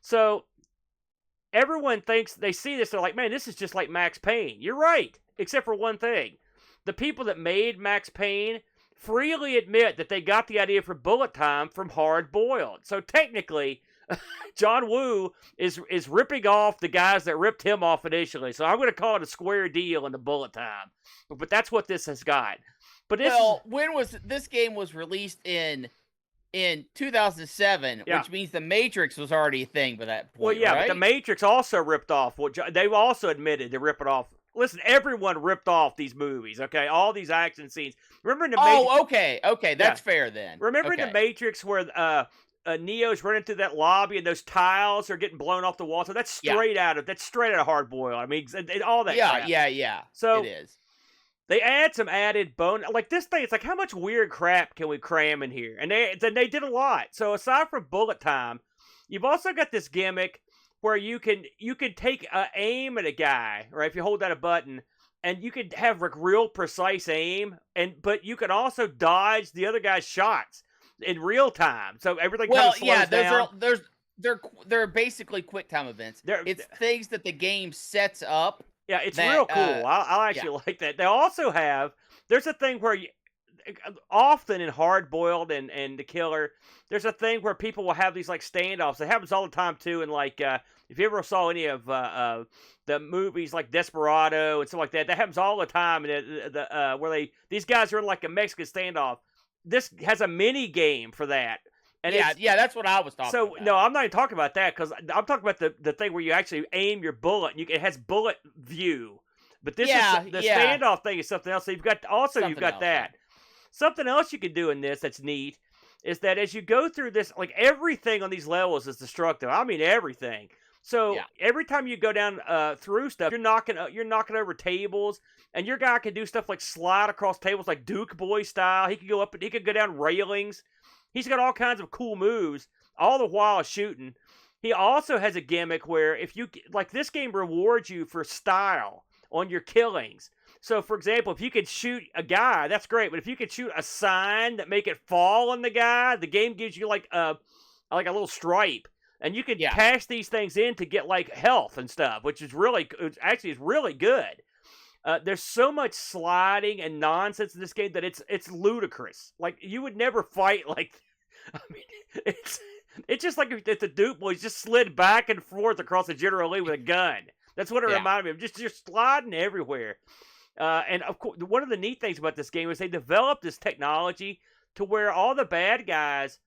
So everyone thinks they see this, they're like, man, this is just like Max Payne. You're right, except for one thing. The people that made Max Payne freely admit that they got the idea for bullet time from Hard Boiled. So technically, John Woo is ripping off the guys that ripped him off initially. So I'm going to call it a square deal in the bullet time. But that's what this has got. But when was this game was released in 2007, which means the Matrix was already a thing by that point. Well, yeah, right? But the Matrix also ripped off. They've also admitted to rip it off. Listen, everyone ripped off these movies, okay? All these action scenes. Remember in the Matrix? Okay, that's fair then. Remember in the Matrix where Neo's running through that lobby and those tiles are getting blown off the wall? So that's straight out of Hard Boiled. I mean, all that crap. Yeah. So it is. They add some added like this thing. It's like, how much weird crap can we cram in here? And they did a lot. So aside from bullet time, you've also got this gimmick where you can take aim at a guy, right? If you hold down a button, and you could have real precise aim, but you can also dodge the other guy's shots in real time. So everything kind of slows down. They're basically quick time events. It's things that the game sets up. Yeah, it's real cool. I actually like that. They also there's a thing where often in Hard Boiled and The Killer, there's a thing where people will have these like standoffs. It happens all the time too. And like, if you ever saw any of the movies like Desperado and stuff like that happens all the time. And where these guys are in like a Mexican standoff. This has a mini game for that. And yeah, that's what I was talking about. So, no, I'm not even talking about that, because I'm talking about the thing where you actually aim your bullet, and it has bullet view. But this is the standoff thing is something else. So you've got that. Something else you can do in this that's neat is that as you go through this, like, everything on these levels is destructive. I mean, everything. So every time you go down through stuff, you're knocking over tables, and your guy can do stuff like slide across tables like Duke Boy style. He can go up and he can go down railings. He's got all kinds of cool moves, all the while shooting. He also has a gimmick where if you like, this game rewards you for style on your killings. So, for example, if you could shoot a guy, that's great. But if you could shoot a sign that make it fall on the guy, the game gives you like a little stripe, and you can cash these things in to get like health and stuff, which is really good. There's so much sliding and nonsense in this game that it's ludicrous. Like, you would never fight like. I mean, it's just like if the Duke Boys just slid back and forth across the General Lee with a gun. That's what it reminded me of. Just sliding everywhere. And of course, one of the neat things about this game is they developed this technology to where all the bad guys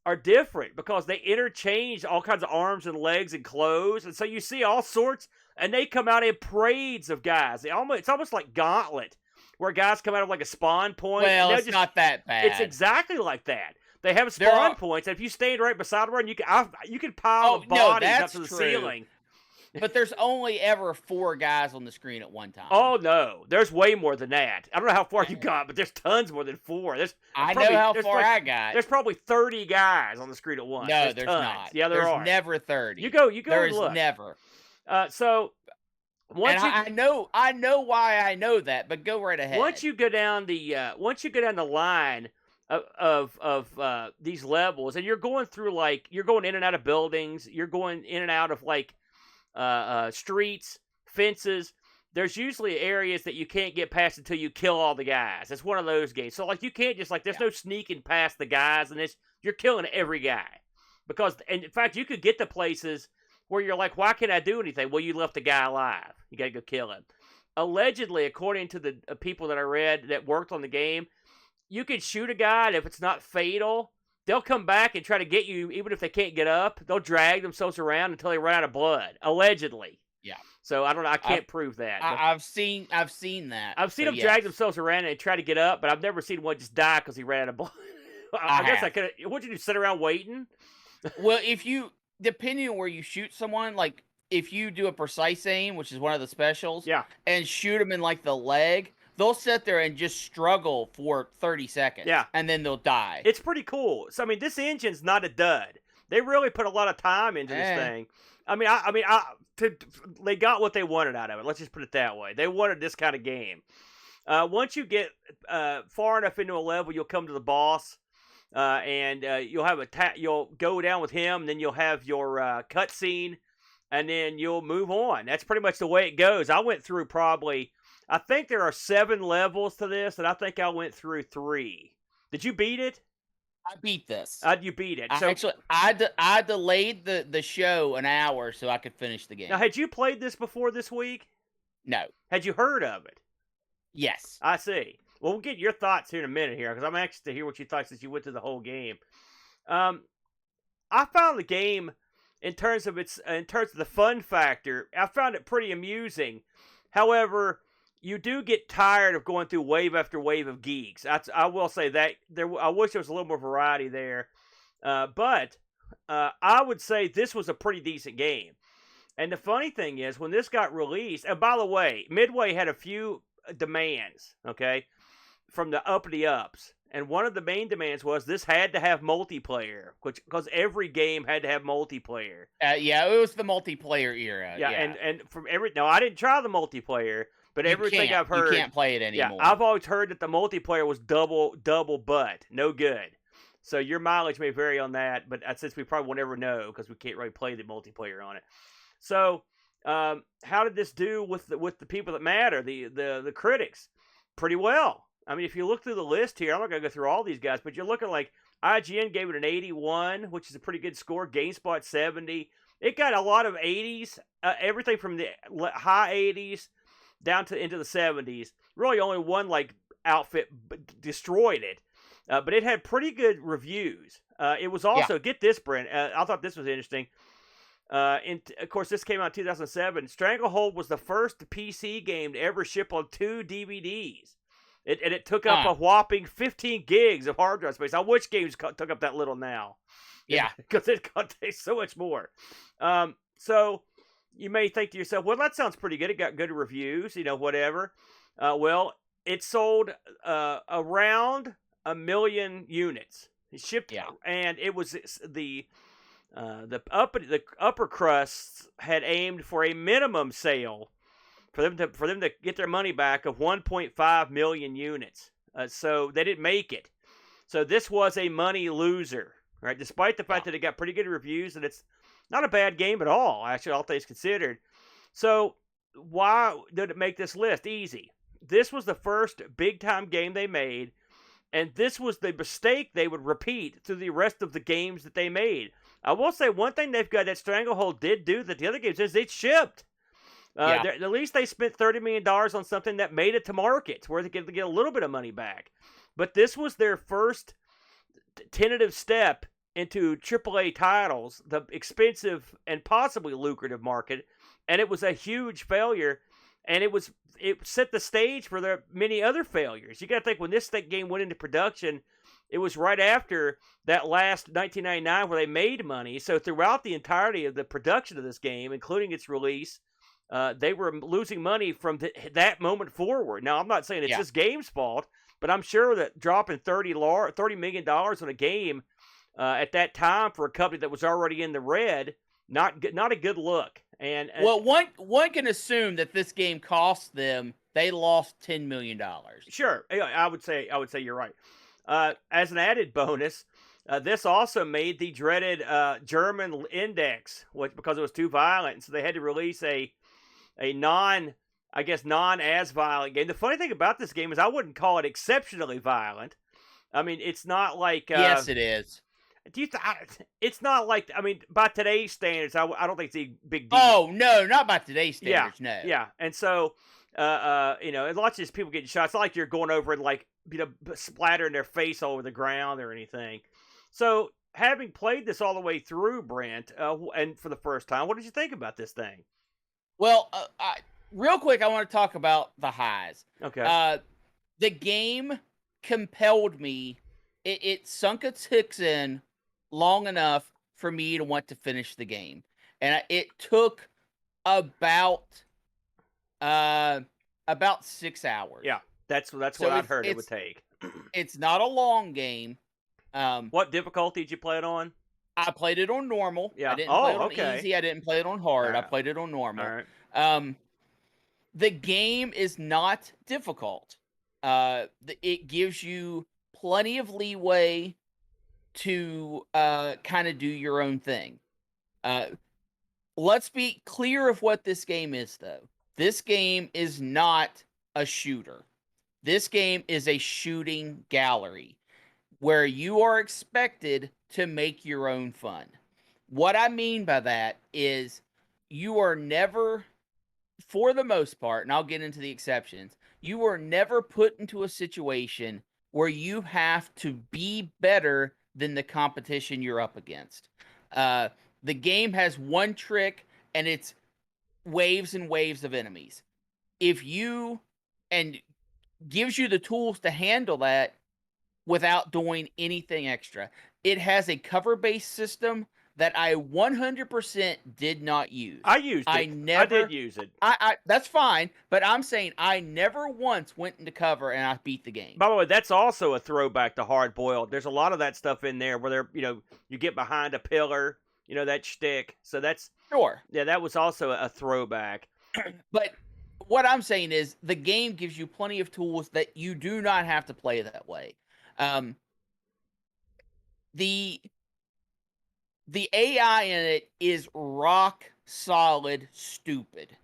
are different because they interchange all kinds of arms and legs and clothes, and so you see all sorts, and they come out in parades of guys. It's almost like Gauntlet, where guys come out of like a spawn point. Well, it's not that bad. It's exactly like that. They have spawn points, and if you stand right beside one, you can pile bodies up to the ceiling. But there's only ever 4 guys on the screen at one time. Oh, no. There's way more than that. I don't know how far you got, but there's tons more than 4. I know how far I got. There's probably 30 guys on the screen at once. No, there's not. Yeah, there are. There's never 30. You go there and look. There's never. I know why I know that, but go right ahead. Once you go down the line of these levels, and you're going through, like, you're going in and out of buildings, you're going in and out of, like, streets, fences. There's usually areas that you can't get past until you kill all the guys. It's one of those games. So, like, you can't just, like, there's no sneaking past the guys in this. You're killing every guy. And in fact, you could get to places where you're like, why can't I do anything? Well, you left the guy alive. You got to go kill him. Allegedly, according to the people that I read that worked on the game, you can shoot a guy, and if it's not fatal, they'll come back and try to get you, even if they can't get up. They'll drag themselves around until they run out of blood, allegedly. Yeah. So I don't know. I can't prove that. I've seen that. I've seen them drag themselves around and try to get up, but I've never seen one just die because he ran out of blood. I guess I could. What'd you do? Sit around waiting? Well, depending on where you shoot someone, like if you do a precise aim, which is one of the specials, and shoot them in like the leg, they'll sit there and just struggle for 30 seconds. Yeah. And then they'll die. It's pretty cool. So, I mean, this engine's not a dud. They really put a lot of time into this thing. They got what they wanted out of it. Let's just put it that way. They wanted this kind of game. Once you get far enough into a level, you'll come to the boss, and you'll have you'll go down with him, and then you'll have your cutscene, and then you'll move on. That's pretty much the way it goes. I went through I think there are 7 levels to this, and I think I went through 3. Did you beat it? I beat this. You beat it. I delayed the show an hour so I could finish the game. Now, had you played this before this week? No. Had you heard of it? Yes. I see. Well, we'll get your thoughts here in a minute here, because I'm anxious to hear what you thought since you went through the whole game. I found the game, in terms of the fun factor, I found it pretty amusing. However, you do get tired of going through wave after wave of geeks. I will say that. I wish there was a little more variety there. But I would say this was a pretty decent game. And the funny thing is, when this got released, and by the way, Midway had a few demands, okay, from the uppity ups. And one of the main demands was this had to have multiplayer, because every game had to have multiplayer. It was the multiplayer era. Yeah. And no, I didn't try the multiplayer. But everything I've heard, you can't play it anymore. Yeah, I've always heard that the multiplayer was double butt, no good. So your mileage may vary on that, but since we probably won't ever know because we can't really play the multiplayer on it. So, how did this do with the people that matter, the critics? Pretty well. I mean, if you look through the list here, I'm not gonna go through all these guys, but you're looking like IGN gave it an 81, which is a pretty good score. GameSpot 70. It got a lot of 80s, everything from the high 80s. Down into the 70s. Really only one outfit destroyed it. But it had pretty good reviews. It was also, get this, Brent. I thought this was interesting. Of course, this came out in 2007. Stranglehold was the first PC game to ever ship on 2 DVDs. It took up a whopping 15 gigs of hard drive space. I wish games took up that little now. Yeah. Because it contains so much more. So you may think to yourself, well, that sounds pretty good. It got good reviews, whatever. Well, it sold around 1 million units. It shipped, and it was the upper crusts had aimed for a minimum sale for them to get their money back of 1.5 million units. So they didn't make it. So this was a money loser, right? Despite the fact that it got pretty good reviews, and it's not a bad game at all, actually, all things considered. So why did it make this list? Easy. This was the first big-time game they made, and this was the mistake they would repeat through the rest of the games that they made. I will say one thing they've got that Stranglehold did do that the other games is it shipped. At least they spent $30 million on something that made it to market, where they could get a little bit of money back. But this was their first tentative step into AAA titles, the expensive and possibly lucrative market, and it was a huge failure. And it set the stage for their many other failures. You got to think, when this game went into production, it was right after that last 1999 where they made money. So throughout the entirety of the production of this game, including its release, they were losing money from that moment forward. Now, I'm not saying it's this game's fault, but I'm sure that dropping $30 million on a game at that time for a company that was already in the red, not a good look. And well, one can assume that this game cost them. They lost $10 million. Sure, I would say you're right. As an added bonus, this also made the dreaded German index, because it was too violent, and so they had to release a non as violent game. The funny thing about this game is I wouldn't call it exceptionally violent. I mean, it's not like yes, it is. It's not like, by today's standards, I don't think it's a big deal. Oh, no, not by today's standards, no. Yeah, and so, and lots of these people getting shot. It's not like you're going over and, splattering their face all over the ground or anything. So, having played this all the way through, Brent, and for the first time, what did you think about this thing? Well, real quick, I want to talk about the highs. Okay. The game compelled me. It sunk its hooks in long enough for me to want to finish the game, and it took about 6 hours. Yeah, that's what I'd heard it would take. It's not a long game. What difficulty did you play it on? I played it on normal. Yeah. I didn't play it on easy. I didn't play it on hard. I played it on normal. All right. The game is not difficult. It gives you plenty of leeway to kind of do your own thing. Let's be clear of what this game is, though. This game is not a shooter. This game is a shooting gallery where you are expected to make your own fun. What I mean by that is you are never, for the most part, and I'll get into the exceptions, you are never put into a situation where you have to be better than the competition you're up against. The game has one trick, and it's waves and waves of enemies. And gives you the tools to handle that without doing anything extra. It has a cover-based system that I 100% did not use. I used it. I did use it. That's fine, but I'm saying I never once went into cover and I beat the game. By the way, that's also a throwback to Hard Boiled. There's a lot of that stuff in there where you get behind a pillar, that shtick. So that's sure. Yeah, that was also a throwback. But what I'm saying is the game gives you plenty of tools that you do not have to play that way. The AI in it is rock solid stupid.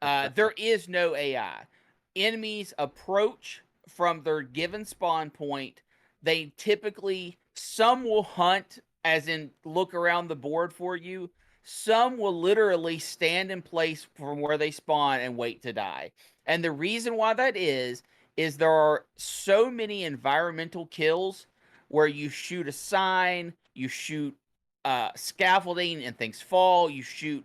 There is no AI. Enemies approach from their given spawn point. They typically, some will hunt, as in look around the board for you. Some will literally stand in place from where they spawn and wait to die. And the reason why that is there are so many environmental kills where you shoot a sign, You shoot scaffolding and things fall. You shoot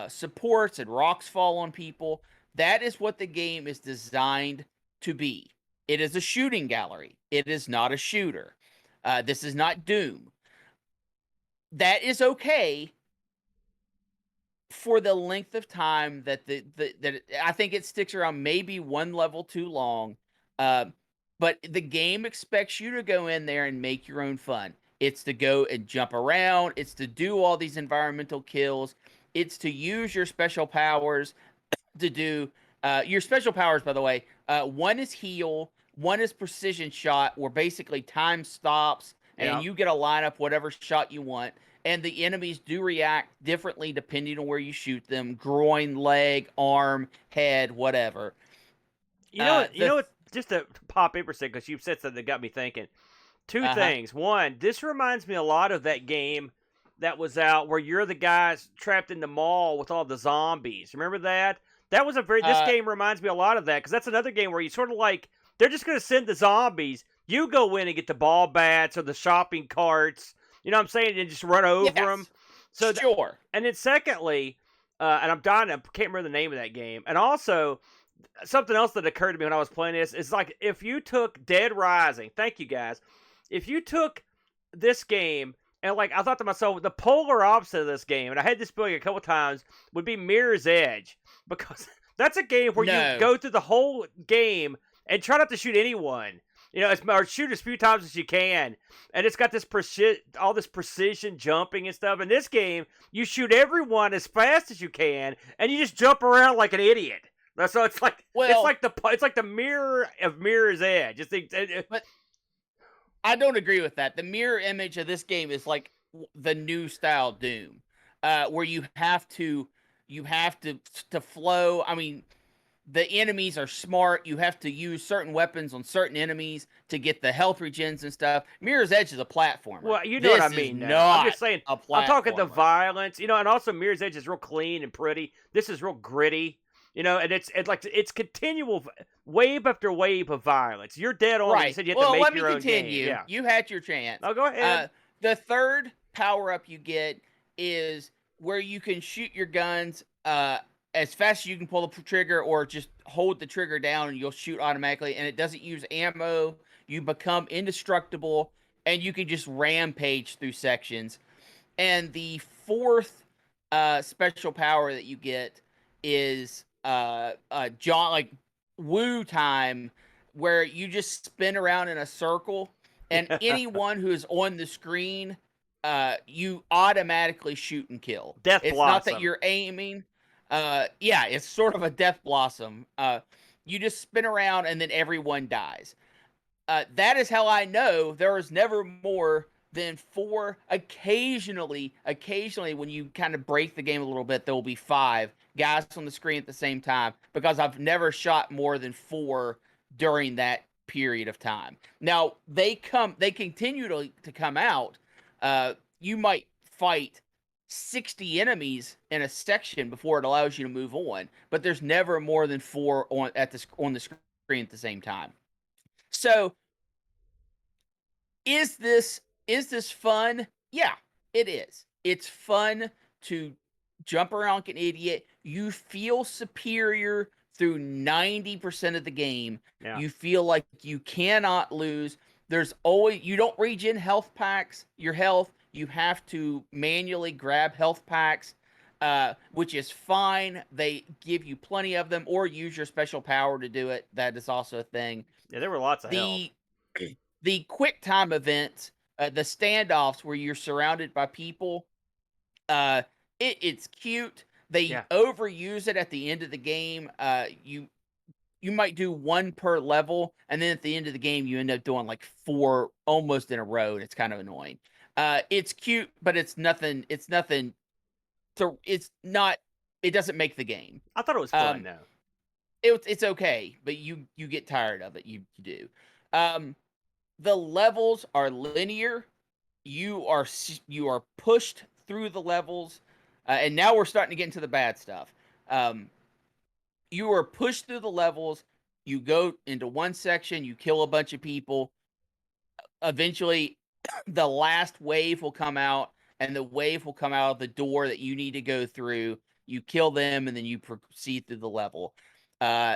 supports and rocks fall on people. That is what the game is designed to be. It is a shooting gallery. It is not a shooter. This is not Doom. That is okay for the length of time that I think it sticks around, maybe one level too long. But the game expects you to go in there and make your own fun. It's to go and jump around. It's to do all these environmental kills. It's to use your special powers to do your special powers, by the way. One is heal, one is precision shot, where basically time stops and you get to line up whatever shot you want. And the enemies do react differently depending on where you shoot them: groin, leg, arm, head, whatever. You know what? You know what? Just to pop in for a second, because you've said something that got me thinking. Two things. One, this reminds me a lot of that game that was out where you're the guys trapped in the mall with all the zombies. Remember that? That was a very. This game reminds me a lot of that, because that's another game where you sort of like, they're just going to send the zombies. You go in and get the ball bats or the shopping carts. You know what I'm saying? And just run over them. So sure. And then secondly, and I'm dying, I can't remember the name of that game. And also, something else that occurred to me when I was playing this is like, if you took Dead Rising, thank you guys, if you took this game and like, I thought to myself, the polar opposite of this game, and I had this feeling a couple times, would be Mirror's Edge, because that's a game where you go through the whole game and try not to shoot anyone. You know, or shoot as few times as you can, and it's got this all this precision jumping and stuff. In this game, you shoot everyone as fast as you can, and you just jump around like an idiot. So it's like it's like the mirror of Mirror's Edge. But I don't agree with that. The mirror image of this game is like the new style Doom, where you have to flow. I mean, the enemies are smart. You have to use certain weapons on certain enemies to get the health regens and stuff. Mirror's Edge is a platformer. Well, you know what I mean. I'm just saying. I'm talking the violence, and also Mirror's Edge is real clean and pretty. This is real gritty, and it's continual wave after wave of violence. You're dead on. Right. You said you have to make your own game. Let me continue. Yeah. You had your chance. Oh, go ahead. The third power up you get is where you can shoot your guns as fast as you can pull the trigger, or just hold the trigger down and you'll shoot automatically, and it doesn't use ammo. You become indestructible, and you can just rampage through sections. And the fourth special power that you get is John Woo time, where you just spin around in a circle, and anyone who is on the screen, you automatically shoot and kill. Death It's Blossom. not that you're aiming. It's sort of a Death Blossom. You just spin around and then everyone dies. That is how I know there is never more than 4. Occasionally, when you kind of break the game a little bit, there will be 5 guys on the screen at the same time, because I've never shot more than 4 during that period of time. Now, they continue to come out. You might fight 60 enemies in a section before it allows you to move on, but there's never more than 4 on the screen at the same time. So, is this fun? Yeah, it is. It's fun to jump around like an idiot. You feel superior through 90% of the game. Yeah. You feel like you cannot lose. You don't regen your health. You have to manually grab health packs, which is fine. They give you plenty of them, or use your special power to do it. That is also a thing. Yeah, there were lots of health. The quick time events, the standoffs where you're surrounded by people, it's cute. They overuse it at the end of the game. You might do 1 per level, and then at the end of the game, you end up doing like 4 almost in a row, and it's kind of annoying. It's cute, but it's nothing. It's nothing. It's not. It doesn't make the game. I thought it was fun though. It's okay, but you get tired of it. You do. The levels are linear. You are pushed through the levels, and now we're starting to get into the bad stuff. You are pushed through the levels. You go into one section. You kill a bunch of people. Eventually, the last wave will come out, and the wave will come out of the door that you need to go through. You kill them, and then you proceed through the level. There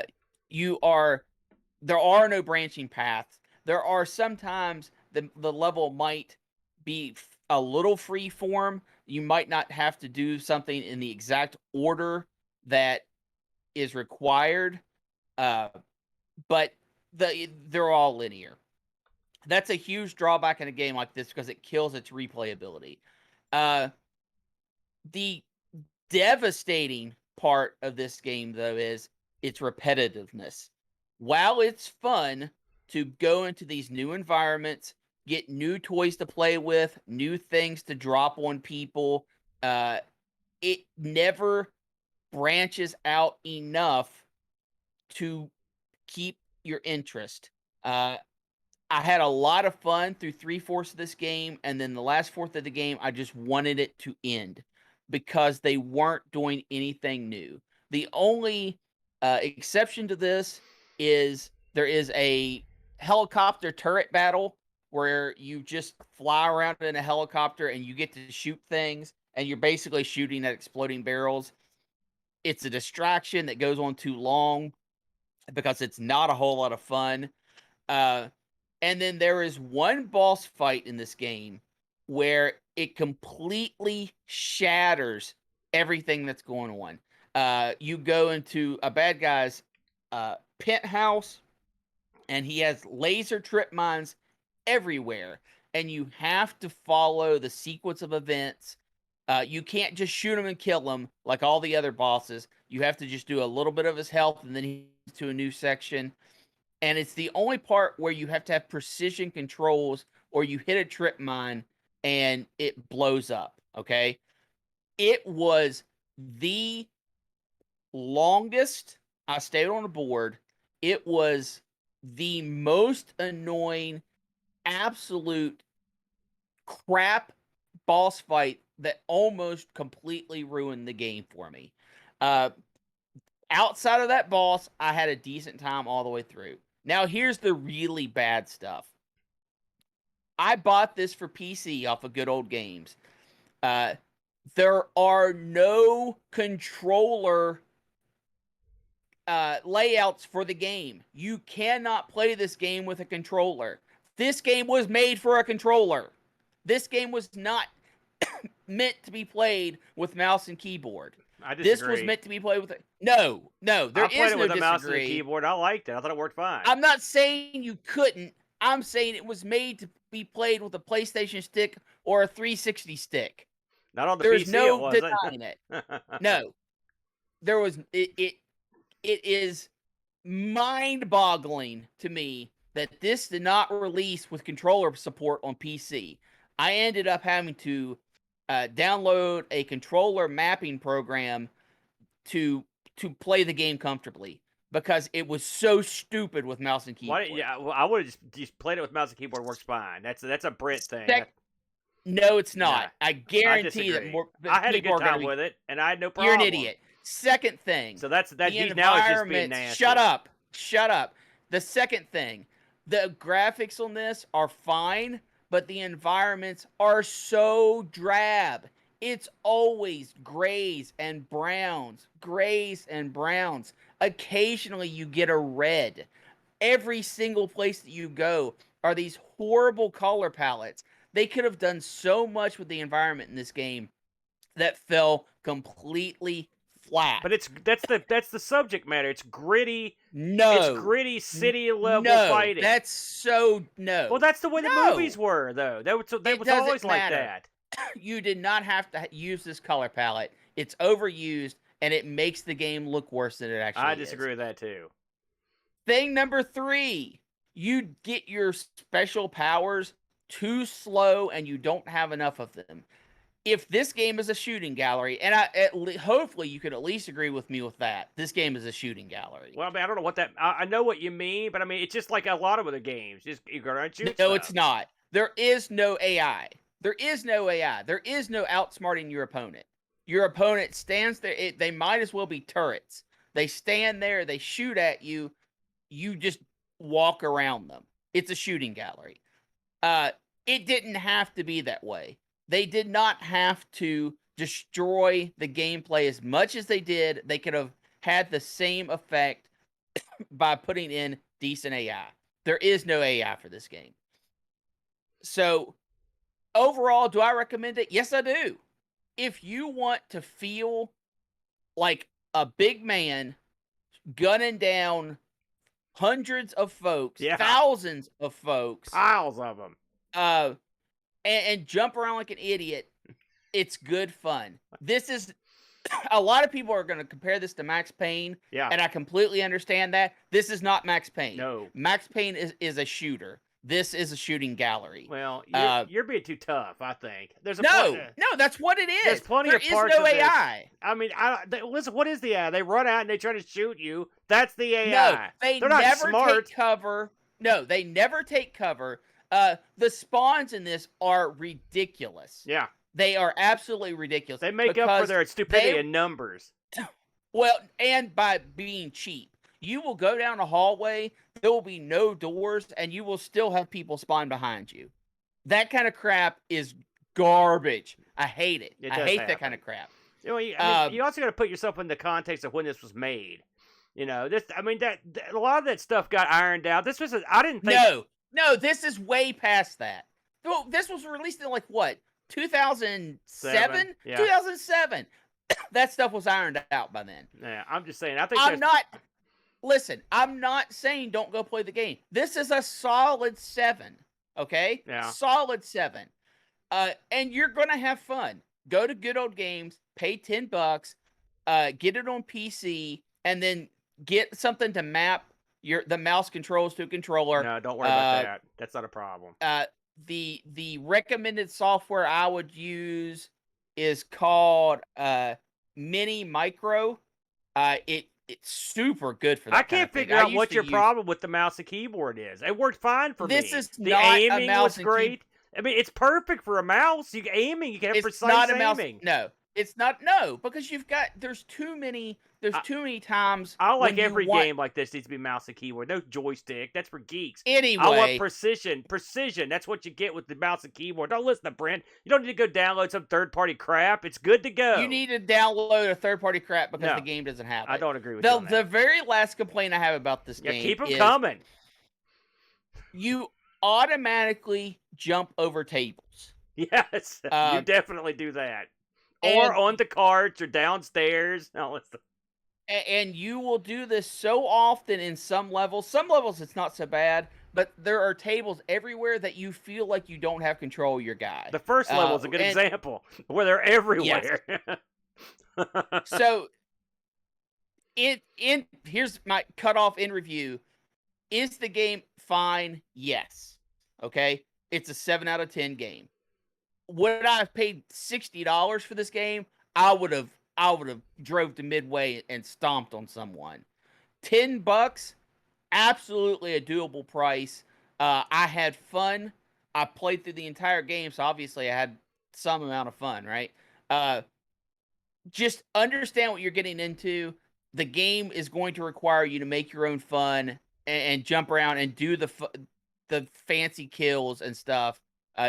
are no branching paths. There are sometimes the level might be a little free form. You might not have to do something in the exact order that is required, but they're all linear. That's a huge drawback in a game like this because it kills its replayability. The devastating part of this game, though, is its repetitiveness. While it's fun to go into these new environments, get new toys to play with, new things to drop on people, it never branches out enough to keep your interest. I had a lot of fun through 3/4 of this game, and then the last fourth of the game, I just wanted it to end because they weren't doing anything new. The only exception to this is there is a helicopter turret battle where you just fly around in a helicopter and you get to shoot things, and you're basically shooting at exploding barrels. It's a distraction that goes on too long because it's not a whole lot of fun. And then there is one boss fight in this game where it completely shatters everything that's going on. You go into a bad guy's penthouse, and he has laser trip mines everywhere, and you have to follow the sequence of events. You can't just shoot him and kill him like all the other bosses. You have to just do a little bit of his health, and then he's to a new section. And it's the only part where you have to have precision controls, or you hit a trip mine and it blows up. Okay. It was the longest I stayed on the board. It was the most annoying, absolute crap boss fight that almost completely ruined the game for me. Outside of that boss, I had a decent time all the way through. Now, here's the really bad stuff. I bought this for PC off of Good Old Games. There are no controller layouts for the game. You cannot play this game with a controller. This game was made for a controller. This game was not meant to be played with mouse and keyboard. I disagree. This was meant to be played with no. There is no disagree. I played it with a mouse and a keyboard. I liked it. I thought it worked fine. I'm not saying you couldn't. I'm saying it was made to be played with a PlayStation stick or a 360 stick. Not on the There's PC. No denying it. No, there was. It is mind-boggling to me that this did not release with controller support on PC. I ended up having to download a controller mapping program to play the game comfortably because it was so stupid with mouse and keyboard. I would have just played it with mouse and keyboard. It works fine. That's a BRENT thing. No, it's not. Nah, I guarantee that more. I had a good time with it, and I had no problem. You're an idiot. Second thing. So that's that. He's now just being nasty. Shut up. The second thing, the graphics on this are fine, but the environments are so drab. It's always grays and browns. Occasionally you get a red. Every single place that you go are these horrible color palettes. They could have done so much with the environment in this game that fell completely flat. But that's the subject matter. It's gritty. No. It's gritty city level fighting. That's so no. Well, that's the way the movies were, though. They was always like that. You did not have to use this color palette. It's overused, and it makes the game look worse than it actually is. I disagree with that, too. Thing number 3, you get your special powers too slow, and you don't have enough of them. If this game is a shooting gallery, and hopefully you could at least agree with me with that, this game is a shooting gallery. Well, I mean, I don't know what that... I know what you mean, but I mean, it's just like a lot of other games. Just you're going to shoot No, stuff. It's not. There is no AI. There is no outsmarting your opponent. Your opponent stands there. They might as well be turrets. They stand there. They shoot at you. You just walk around them. It's a shooting gallery. it didn't have to be that way. They did not have to destroy the gameplay as much as they did. They could have had the same effect by putting in decent AI. There is no AI for this game. So, overall, do I recommend it? Yes, I do. If you want to feel like a big man gunning down hundreds of folks, thousands of folks, piles of them, and jump around like an idiot, it's good fun. This is a lot of people are going to compare this to Max Payne, and I completely understand that. This is not Max Payne. No, Max Payne is a shooter. This is a shooting gallery. Well, you're being too tough, I think. There's a no, that's what it is. There's plenty of parts no of AI. This. I mean, listen, what is the AI? They run out and they try to shoot you. That's the AI. No, they're not never smart. take cover. No, they never take cover. The spawns in this are ridiculous. Yeah. They are absolutely ridiculous. They make up for their stupidity in numbers. Well, and by being cheap. You will go down a hallway, there will be no doors, and you will still have people spawn behind you. That kind of crap is garbage. I hate it. I hate that kind of crap. You know, you also got to put yourself in the context of when this was made. You know, that a lot of that stuff got ironed out. This was I didn't think. No, this is way past that. Well, this was released in like what? 2007? Yeah. 2007. That stuff was ironed out by then. Yeah, I'm just saying. I think Listen, I'm not saying don't go play the game. This is a solid 7, okay? Yeah. Solid 7. And you're going to have fun. Go to Good Old Games, pay $10, get it on PC, and then get something to map the mouse controls to a controller. No, don't worry about that. That's not a problem. The recommended software I would use is called Mini Micro. It's super good for that. I can't figure out what your problem with the mouse and keyboard is. It worked fine for me. This is the not aiming a mouse was great. I mean, it's perfect for a mouse. You can have precise aiming. No, it's not. No, because there's too many times. I like every game like this needs to be mouse and keyboard. No joystick. That's for geeks. Anyway, I want precision. Precision. That's what you get with the mouse and keyboard. Don't listen to Brent. You don't need to go download some third-party crap. It's good to go. You need to download a third-party crap because the game doesn't have it. I don't agree with you on that. The very last complaint I have about this game keep them coming. You automatically jump over tables. Yes, you definitely do that. Or on the carts or downstairs. No, and you will do this so often in some levels. Some levels it's not so bad, but there are tables everywhere that you feel like you don't have control of your guy. The first level is a good example where they're everywhere. Yes. So, here's my cutoff in review. Is the game fine? Yes. Okay? It's a 7 out of 10 game. Would I have paid $60 for this game? I would have drove to Midway and stomped on someone. $10, absolutely a doable price. I had fun. I played through the entire game, so obviously I had some amount of fun, right? Just understand what you're getting into. The game is going to require you to make your own fun and jump around and do the fancy kills and stuff.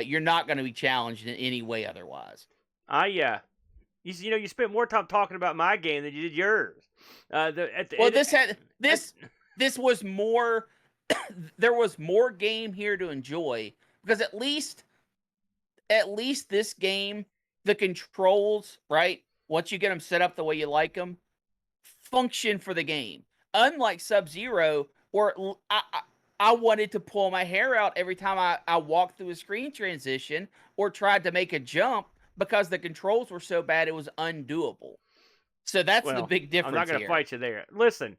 You're not going to be challenged in any way otherwise. You spent more time talking about my game than you did yours. This was more. There was more game here to enjoy because at least this game, the controls, right? Once you get them set up the way you like them, function for the game. Unlike Sub-Zero, where I wanted to pull my hair out every time I walked through a screen transition or tried to make a jump because the controls were so bad it was undoable. So that's the big difference. I'm not going to fight you there. Listen,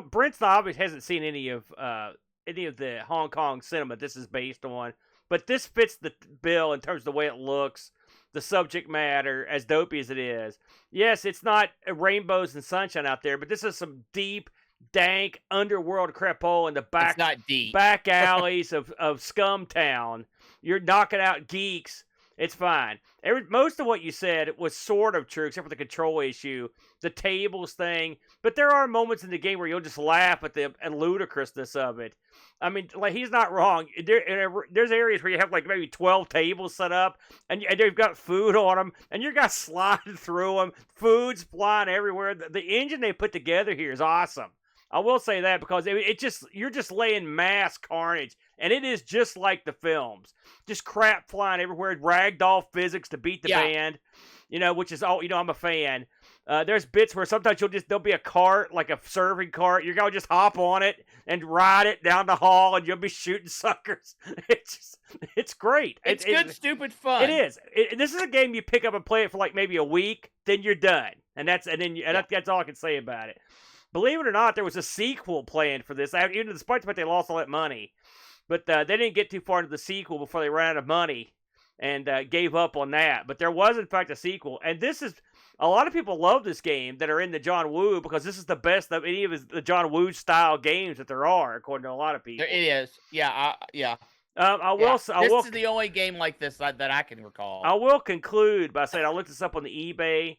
Brent's obviously hasn't seen any of the Hong Kong cinema this is based on, but this fits the bill in terms of the way it looks, the subject matter, as dopey as it is. Yes, it's not rainbows and sunshine out there, but this is some deep, dank underworld crepo in the back. It's not deep. Back alleys of Scumtown. You're knocking out geeks It's fine. Most of what you said was sort of true, except for the control issue, the tables thing. But there are moments in the game where you'll just laugh at the ludicrousness of it. I mean, like, he's not wrong. There's areas where you have like maybe 12 tables set up, and they've got food on them, and you're guys sliding through them. Food's flying everywhere. The engine they put together here is awesome. I will say that because you're just laying mass carnage, and it is just like the films. Just crap flying everywhere, ragdoll physics to beat the band, which is all, I'm a fan. There's bits where sometimes there'll be a cart, like a serving cart. You're going to just hop on it and ride it down the hall, and you'll be shooting suckers. It's great. It's good, stupid fun. It is. This is a game you pick up and play it for like maybe a week, then you're done. And that's all I can say about it. Believe it or not, there was a sequel planned for this, even despite the fact they lost all that money. But they didn't get too far into the sequel before they ran out of money and gave up on that. But there was, in fact, a sequel. And this is, a lot of people love this game that are in the John Woo, because this is the best of any of the John Woo style games that there are, according to a lot of people. It is. Yeah. This is the only game like this that I can recall. I will conclude by saying I looked this up on the eBay.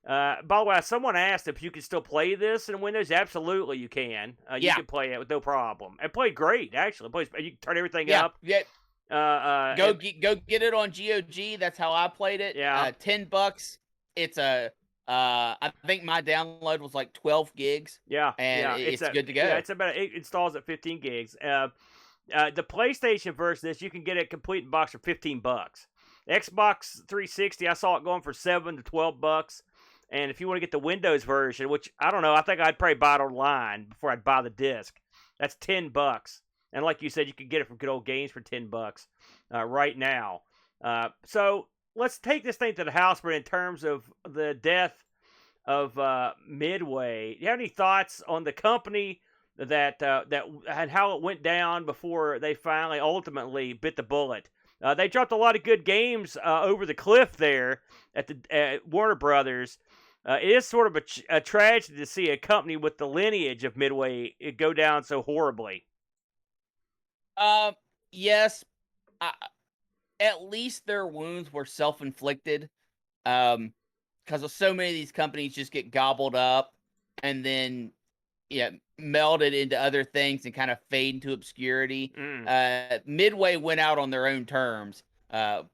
By the way, someone asked if you can still play this in Windows. Absolutely, you can. You can play it with no problem. It played great, actually. You can turn everything up. Yeah. Go get it on GOG. That's how I played it. Yeah. $10. It's I think my download was like 12 gigs. Yeah. And it's good to go. Yeah, it installs at 15 gigs. The PlayStation version of this, you can get it complete in box for $15. Xbox 360, I saw it going for $7 to $12. And if you want to get the Windows version, which I don't know, I think I'd probably buy it online before I'd buy the disc. That's $10. And like you said, you could get it from Good Old Games for $10 right now. So let's take this thing to the house, but in terms of the death of Midway, do you have any thoughts on the company that and how it went down before they finally ultimately bit the bullet? They dropped a lot of good games over the cliff there at Warner Brothers. It is sort of a tragedy to see a company with the lineage of Midway go down so horribly. Yes. At least their wounds were self-inflicted. Because so many of these companies just get gobbled up and then melded into other things and kind of fade into obscurity. Midway went out on their own terms by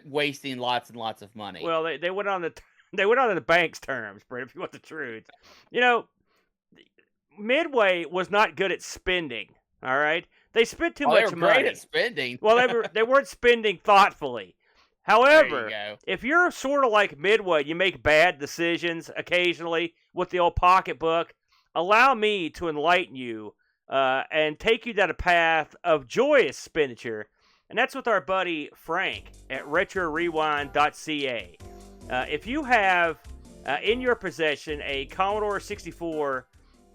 wasting lots and lots of money. Well, they went on the bank's terms, Brent, if you want the truth. Midway was not good at spending, all right? They spent too much money. They were great at spending. Well, they weren't spending thoughtfully. However, if you're sort of like Midway, you make bad decisions occasionally with the old pocketbook, allow me to enlighten you and take you down a path of joyous expenditure. And that's with our buddy Frank at RetroRewind.ca. If you have in your possession a Commodore 64,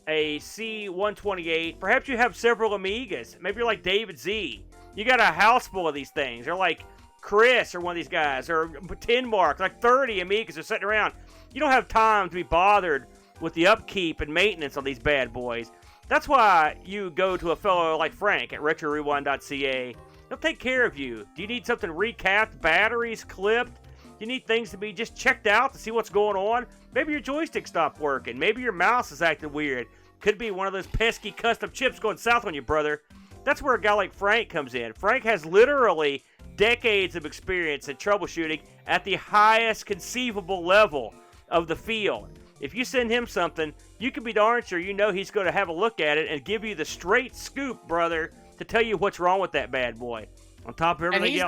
a C128, perhaps you have several Amigas. Maybe you're like David Z. You got a house full of these things. Or like Chris or one of these guys. Or 10 Mark, like 30 Amigas are sitting around. You don't have time to be bothered with the upkeep and maintenance on these bad boys. That's why you go to a fellow like Frank at RetroRewind.ca. He'll take care of you. Do you need something recapped, batteries clipped? You need things to be just checked out to see what's going on? Maybe your joystick stopped working. Maybe your mouse is acting weird. Could be one of those pesky custom chips going south on you, brother. That's where a guy like Frank comes in. Frank has literally decades of experience in troubleshooting at the highest conceivable level of the field. If you send him something, you can be darn sure you know he's going to have a look at it and give you the straight scoop, brother, to tell you what's wrong with that bad boy. On top of everything else. And he's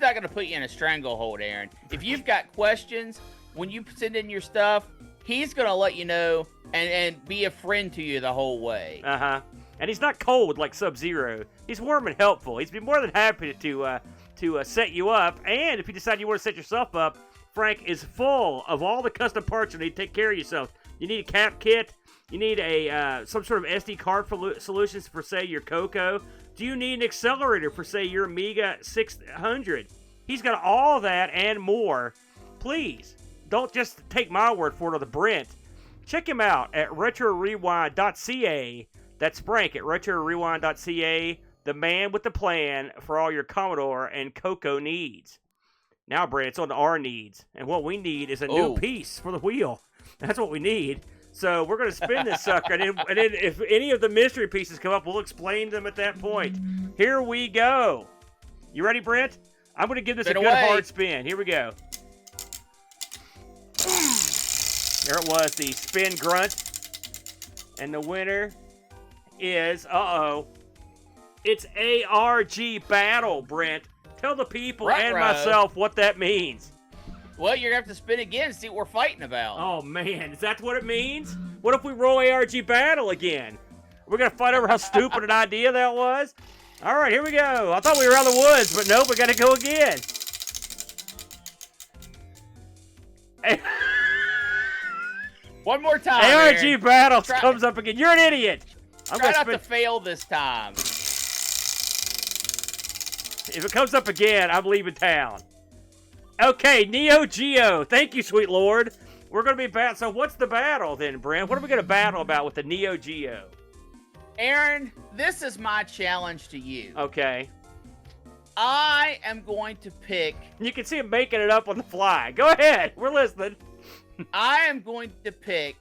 not going to put you in a stranglehold, Aaron. If you've got questions, when you send in your stuff, he's going to let you know and be a friend to you the whole way. Uh-huh. And he's not cold like Sub-Zero. He's warm and helpful. He's been more than happy to set you up. And if you decide you want to set yourself up, Frank is full of all the custom parts you need to take care of yourself. You need a cap kit. You need some sort of SD card solutions for, say, your Coco. Do you need an accelerator for, say, your Amiga 600? He's got all that and more. Please, don't just take my word for it or the Brent. Check him out at RetroRewind.ca. That's Frank at RetroRewind.ca. the man with the plan for all your Commodore and Coco needs. Now, Brent, it's on to our needs. And what we need is a new piece for the wheel. That's what we need. So we're going to spin this sucker. And then if any of the mystery pieces come up, we'll explain them at that point. Here we go. You ready, Brent? I'm going to give this a good hard spin. Here we go. There it was, the spin grunt. And the winner is, it's ARG Battle, Brent. Tell the people and myself what that means. Well, you're going to have to spin again and see what we're fighting about. Oh, man. Is that what it means? What if we roll ARG Battle again? We're going to fight over how stupid an idea that was? All right, here we go. I thought we were out of the woods, but nope, we got to go again. One more time, ARG Aaron. Battle comes up again. You're an idiot. Try not to fail this time. If it comes up again, I'm leaving town. Okay, Neo Geo. Thank you, sweet lord. We're going to be battling. So what's the battle then, Brent? What are we going to battle about with the Neo Geo? Aaron, this is my challenge to you. Okay. I am going to pick... You can see him making it up on the fly. Go ahead. We're listening. I am going to pick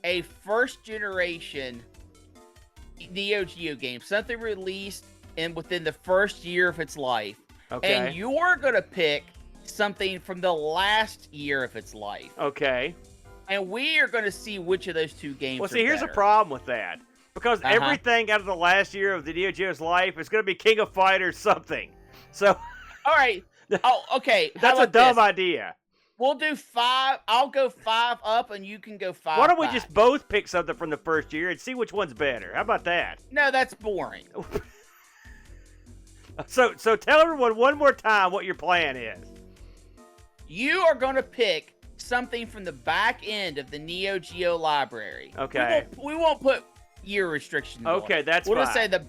a first-generation Neo Geo game. Something released within the first year of its life. Okay. And you're going to pick something from the last year of its life. Okay. And we are going to see which of those two games Well, see, here's the problem with that. Because everything out of the last year of the Neo Geo's life is going to be King of Fighters something. So... All right. Oh, okay. That's a dumb idea. We'll do 5. I'll go 5 up, and you can go 5 Why don't we back. just both pick something from the first year and see which one's better? How about that? No, that's boring. So tell everyone one more time what your plan is. You are going to pick something from the back end of the Neo Geo library. Okay. We won't put year restrictions on it. That's we'll fine. just say the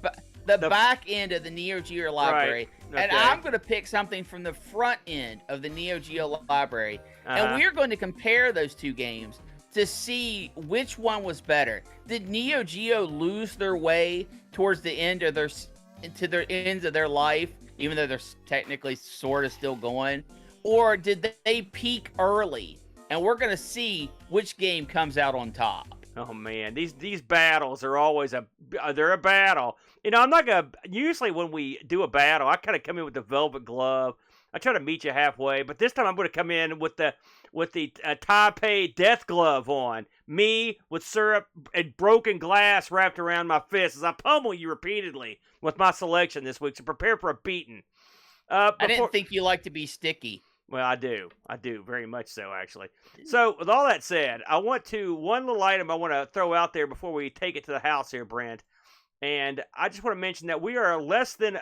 back end of the Neo Geo library. Right. And I'm going to pick something from the front end of the Neo Geo library. And we're going to compare those two games to see which one was better. Did Neo Geo lose their way towards the end of their ends of their life, even though they're technically sort of still going? Or did they peak early? And we're going to see which game comes out on top. Oh man, these battles are always they're a battle. You know, I'm not gonna. Usually when we do a battle, I kind of come in with the velvet glove. I try to meet you halfway, but this time I'm going to come in with the Taipei death glove on. Me with syrup and broken glass wrapped around my fist as I pummel you repeatedly with my selection this week. So prepare for a beating. I didn't think you liked to be sticky. Well, I do very much so, actually. So, with all that said, one little item I want to throw out there before we take it to the house here, Brent. And I just want to mention that we are less than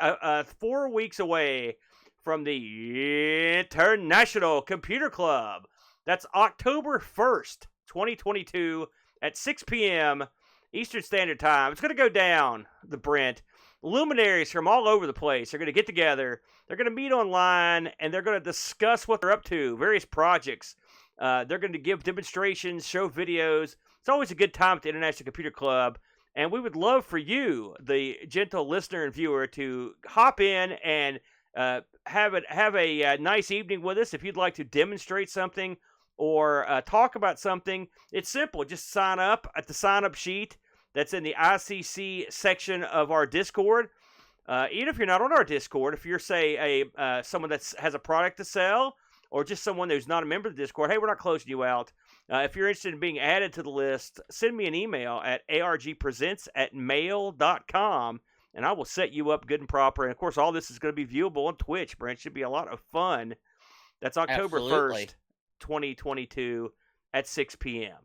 4 weeks away from the International Computer Club. That's October 1st, 2022 at 6 p.m. Eastern Standard Time. It's going to go down, Brent. Luminaries from all over the place are going to get together. They're going to meet online, and they're going to discuss what they're up to, various projects. They're going to give demonstrations, show videos. It's always a good time at the International Computer Club, and we would love for you, the gentle listener and viewer, to hop in and have a nice evening with us. If you'd like to demonstrate something or talk about something, it's simple. Just sign up at the sign-up sheet that's in the ICC section of our Discord. Even if you're not on our Discord, if you're, say, someone that has a product to sell, or just someone who's not a member of the Discord, hey, we're not closing you out. If you're interested in being added to the list, send me an email at argpresents@mail.com, and I will set you up good and proper. And, of course, all this is going to be viewable on Twitch, Brent. It should be a lot of fun. That's October 1st, 2022 at 6 p.m.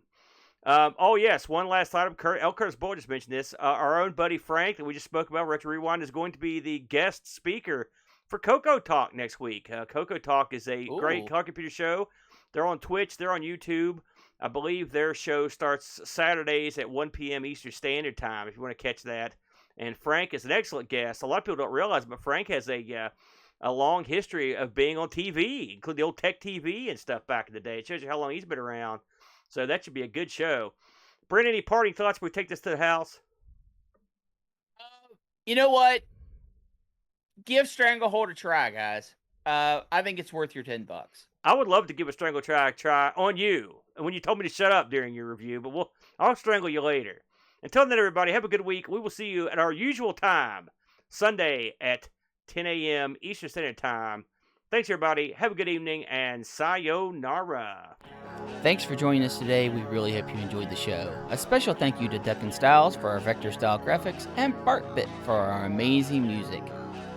Oh, yes, one last item. Curtis Boyd just mentioned this. Our own buddy Frank, that we just spoke about, Retro Rewind, is going to be the guest speaker for Coco Talk next week. Coco Talk is a great computer show. They're on Twitch. They're on YouTube. I believe their show starts Saturdays at 1 p.m. Eastern Standard Time, if you want to catch that. And Frank is an excellent guest. A lot of people don't realize, but Frank has a long history of being on TV, including the old Tech TV and stuff back in the day. It shows you how long he's been around. So that should be a good show. Brent, any parting thoughts before we take this to the house? You know what? give Stranglehold a try, guys. I think it's worth your $10. I would love to give a strangle try on you when you told me to shut up during your review, but I'll strangle you later. Until then, everybody, have a good week. We will see you at our usual time, Sunday at 10 a.m. Eastern Standard Time. Thanks, everybody. Have a good evening, and sayonara. Thanks for joining us today. We really hope you enjoyed the show. A special thank you to Duncan Styles for our vector-style graphics and BarkBit for our amazing music.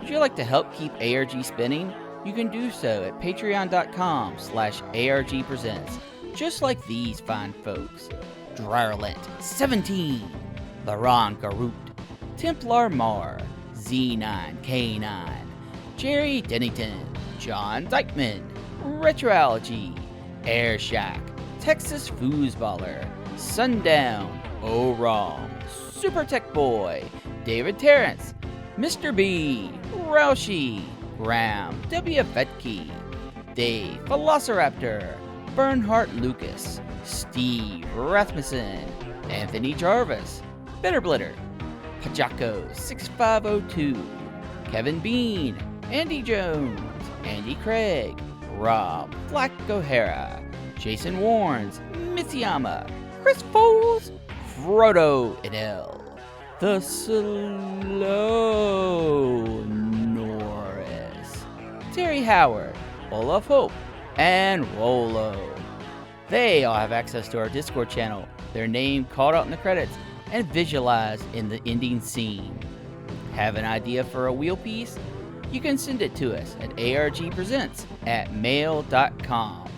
Would you like to help keep ARG spinning? You can do so at patreon.com/ARG Presents, just like these fine folks. Drarlet 17, Laron Garut, Templar Mar, Z9K9, Jerry Dennington, John Dykeman, Retroology, Air Shack, Texas Foosballer, Sundown, O-Rom, Super Tech Boy, David Terrence, Mr. B, Roushi, Graham W. Vetke, Dave Velociraptor, Bernhardt Lucas, Steve Rasmussen, Anthony Jarvis, Bitterblitter, Pajako 6502, Kevin Bean, Andy Jones, Andy Craig, Rob Black O'Hara, Jason Warnes, Mitsuyama, Chris Foles, Frodo Idell, The Slow Norris, Terry Howard, Olaf Hope, and Rolo. They all have access to our Discord channel, their name called out in the credits, and visualized in the ending scene. Have an idea for a wheel piece? You can send it to us at argpresents@mail.com.